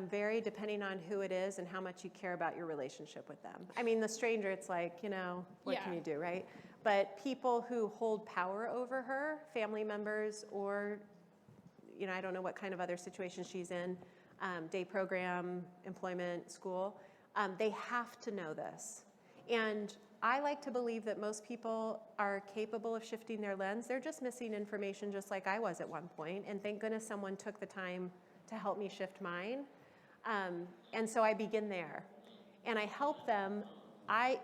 vary depending on who it is and how much you care about your relationship with them. I mean, the stranger, it's like, what can Yeah. you do, right? But people who hold power over her, family members, or, I don't know what kind of other situation she's in, day program, employment, school, they have to know this. And I like to believe that most people are capable of shifting their lens. They're just missing information just like I was at one point. And thank goodness someone took the time to help me shift mine. And so I begin there. And I help them.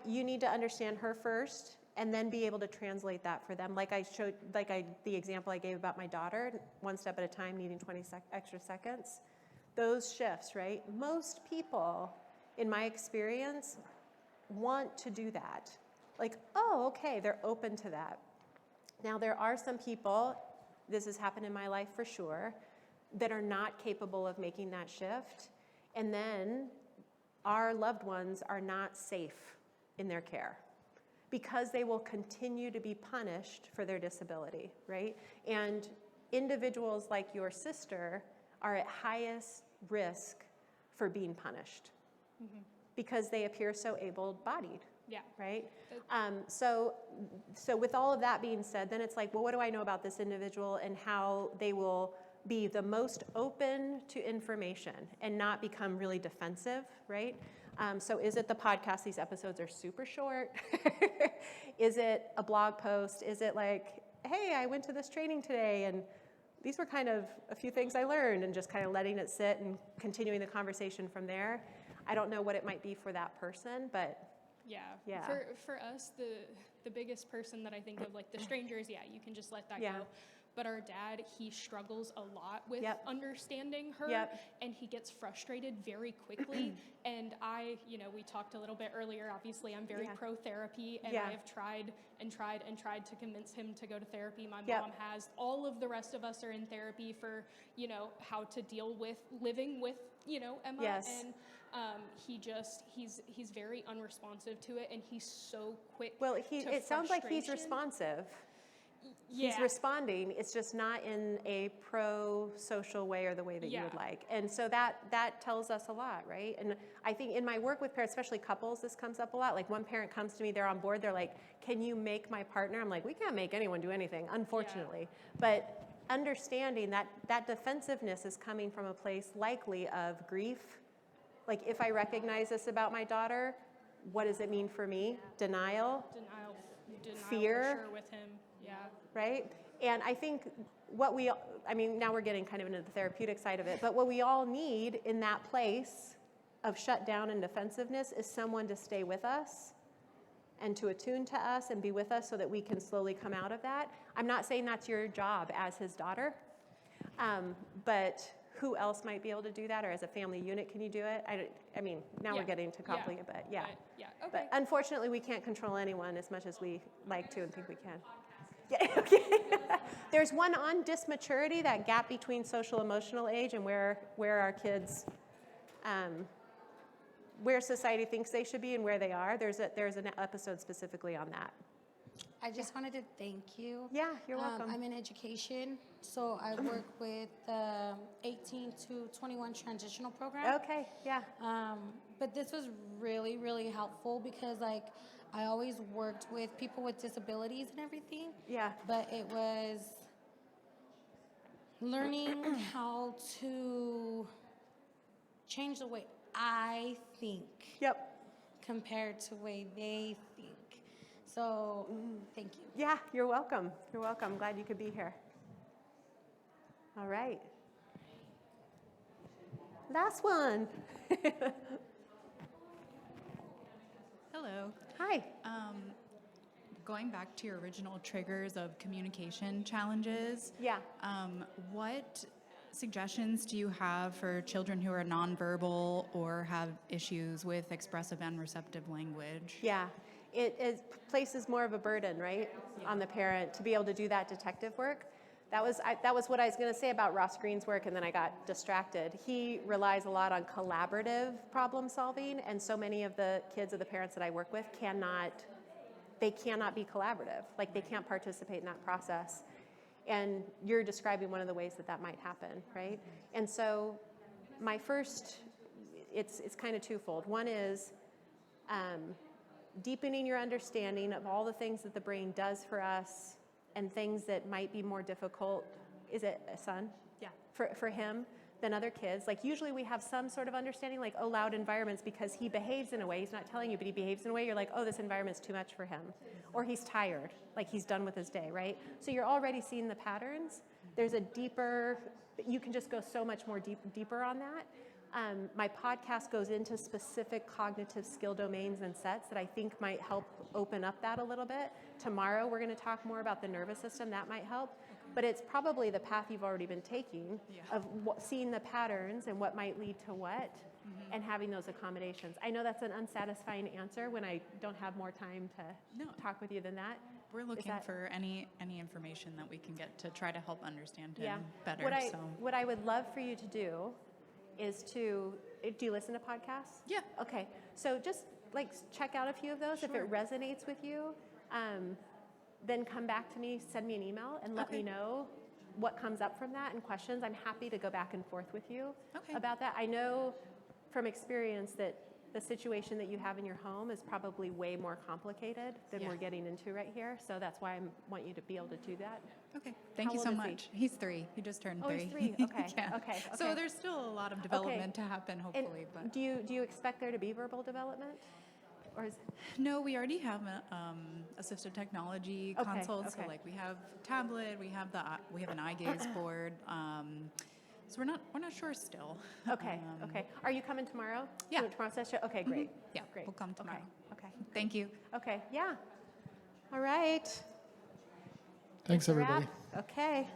You need to understand her first and then be able to translate that for them. Like I showed, the example I gave about my daughter, one step at a time, needing 20 extra seconds. Those shifts, right? Most people, in my experience, want to do that. Like, oh, okay, they're open to that. Now, there are some people, this has happened in my life for sure, that are not capable of making that shift. And then our loved ones are not safe in their care because they will continue to be punished for their disability, right? And individuals like your sister are at highest risk for being punished. Mm-hmm. Because they appear so able-bodied, Yeah. right? So with all of that being said, then it's like, well, what do I know about this individual and how they will be the most open to information and not become really defensive, right? So is it the podcast? These episodes are super short. Is it a blog post? Is it like, hey, I went to this training today and these were kind of a few things I learned, and just kind of letting it sit and continuing the conversation from there? I don't know what it might be for that person, but Yeah. For us, the biggest person that I think of, like the strangers, you can just let that Yeah. go. But our dad, he struggles a lot with Yep. understanding her, Yep. and he gets frustrated very quickly. And we talked a little bit earlier, obviously I'm very Yeah. pro therapy, and Yeah. I have tried to convince him to go to therapy. My Yep. mom has. All of the rest of us are in therapy for, how to deal with living with, Emma. Yes. And he's very unresponsive to it, and he's so quick. well, to it sounds like he's frustration. responsive. Yeah. He's responding. It's just not in a pro-social way or the way that you would Yeah. like. And so that tells us a lot, right? And I think in my work with parents, especially couples, this comes up a lot. Like one parent comes to me, they're on board, they're like, can you make my partner? I'm like, we can't make anyone do anything, unfortunately. But understanding that defensiveness is coming from a place likely of grief. Like if I recognize this about my daughter, what does it mean for me? Denial, Denial Fear. for sure with him. Yeah. right? And I think now we're getting kind of into the therapeutic side of it, but what we all need in that place of shutdown and defensiveness is someone to stay with us and to attune to us and be with us so that we can slowly come out of that. I'm not saying that's your job as his daughter, but who else might be able to do that, or as a family unit, can you do it? Now we're Yeah. getting to complicated, but yeah. Okay. But unfortunately, we can't control anyone as much as we like to and think we can. Yeah, okay. There's one on dysmaturity, that gap between social emotional age and where our kids, where society thinks they should be and where they are. There's an episode specifically on that. I just wanted to thank you. Yeah, you're welcome. I'm in education, so I work with the 18 to 21 transitional program. Okay, yeah. But this was really, really helpful because, like, I always worked with people with disabilities and everything. Yeah. But it was learning how to change the way I think Yep. compared to the way they think. So, thank you. Yeah, you're welcome. You're welcome. Glad you could be here. All right. Last one. Hello. Hi. Going back to your original triggers of communication challenges, Yeah. what suggestions do you have for children who are nonverbal or have issues with expressive and receptive language? Yeah. It places more of a burden, right, on the parent to be able to do that detective work. That was what I was going to say about Ross Green's work, and then I got distracted. He relies a lot on collaborative problem solving, and so many of the kids of the parents that I work with cannot be collaborative. Like, they can't participate in that process. And you're describing one of the ways that might happen, right? And so it's kind of twofold. One is deepening your understanding of all the things that the brain does for us and things that might be more difficult. Is it a son? Yeah. For him than other kids. Like, usually we have some sort of understanding, like, oh, loud environments, because he behaves in a way, he's not telling you, but he behaves in a way, you're like, oh, this environment's too much for him. Or he's tired, like he's done with his day, right? So you're already seeing the patterns. There's a deeper, you can just go so much more deeper on that. My podcast goes into specific cognitive skill domains and sets that I think might help open up that a little bit. Tomorrow, we're going to talk more about the nervous system. That might help. But it's probably the path you've already been taking of seeing the patterns and what might lead to what, and having those accommodations. I know that's an unsatisfying answer when I don't have more time to talk with you than that. We're looking for any information that we can get to try to help understand him better. What I would love for you to do is do you listen to podcasts? Yeah. Okay. So just like check out a few of those. If it resonates with you, then come back to me, send me an email, and let me know what comes up from that and questions. I'm happy to go back and forth with you about that. I know from experience that the situation that you have in your home is probably way more complicated than we're getting into right here. So that's why I want you to be able to do that. Okay, thank you so much. He's 3. He just turned 3. Oh, he's 3. Okay. Yeah. Okay. So there's still a lot of development to happen, hopefully. And but do you expect there to be verbal development? Or is no, we already have assistive technology consults. So like we have tablet, we have an eye gaze board. So we're not sure still. Okay. Okay. Are you coming tomorrow? Yeah. Tomorrow's session? Okay, great. Yeah, Great. we'll come tomorrow. Okay. Thank you. Okay. Yeah. All right. Thanks, That's a wrap. everybody. Okay.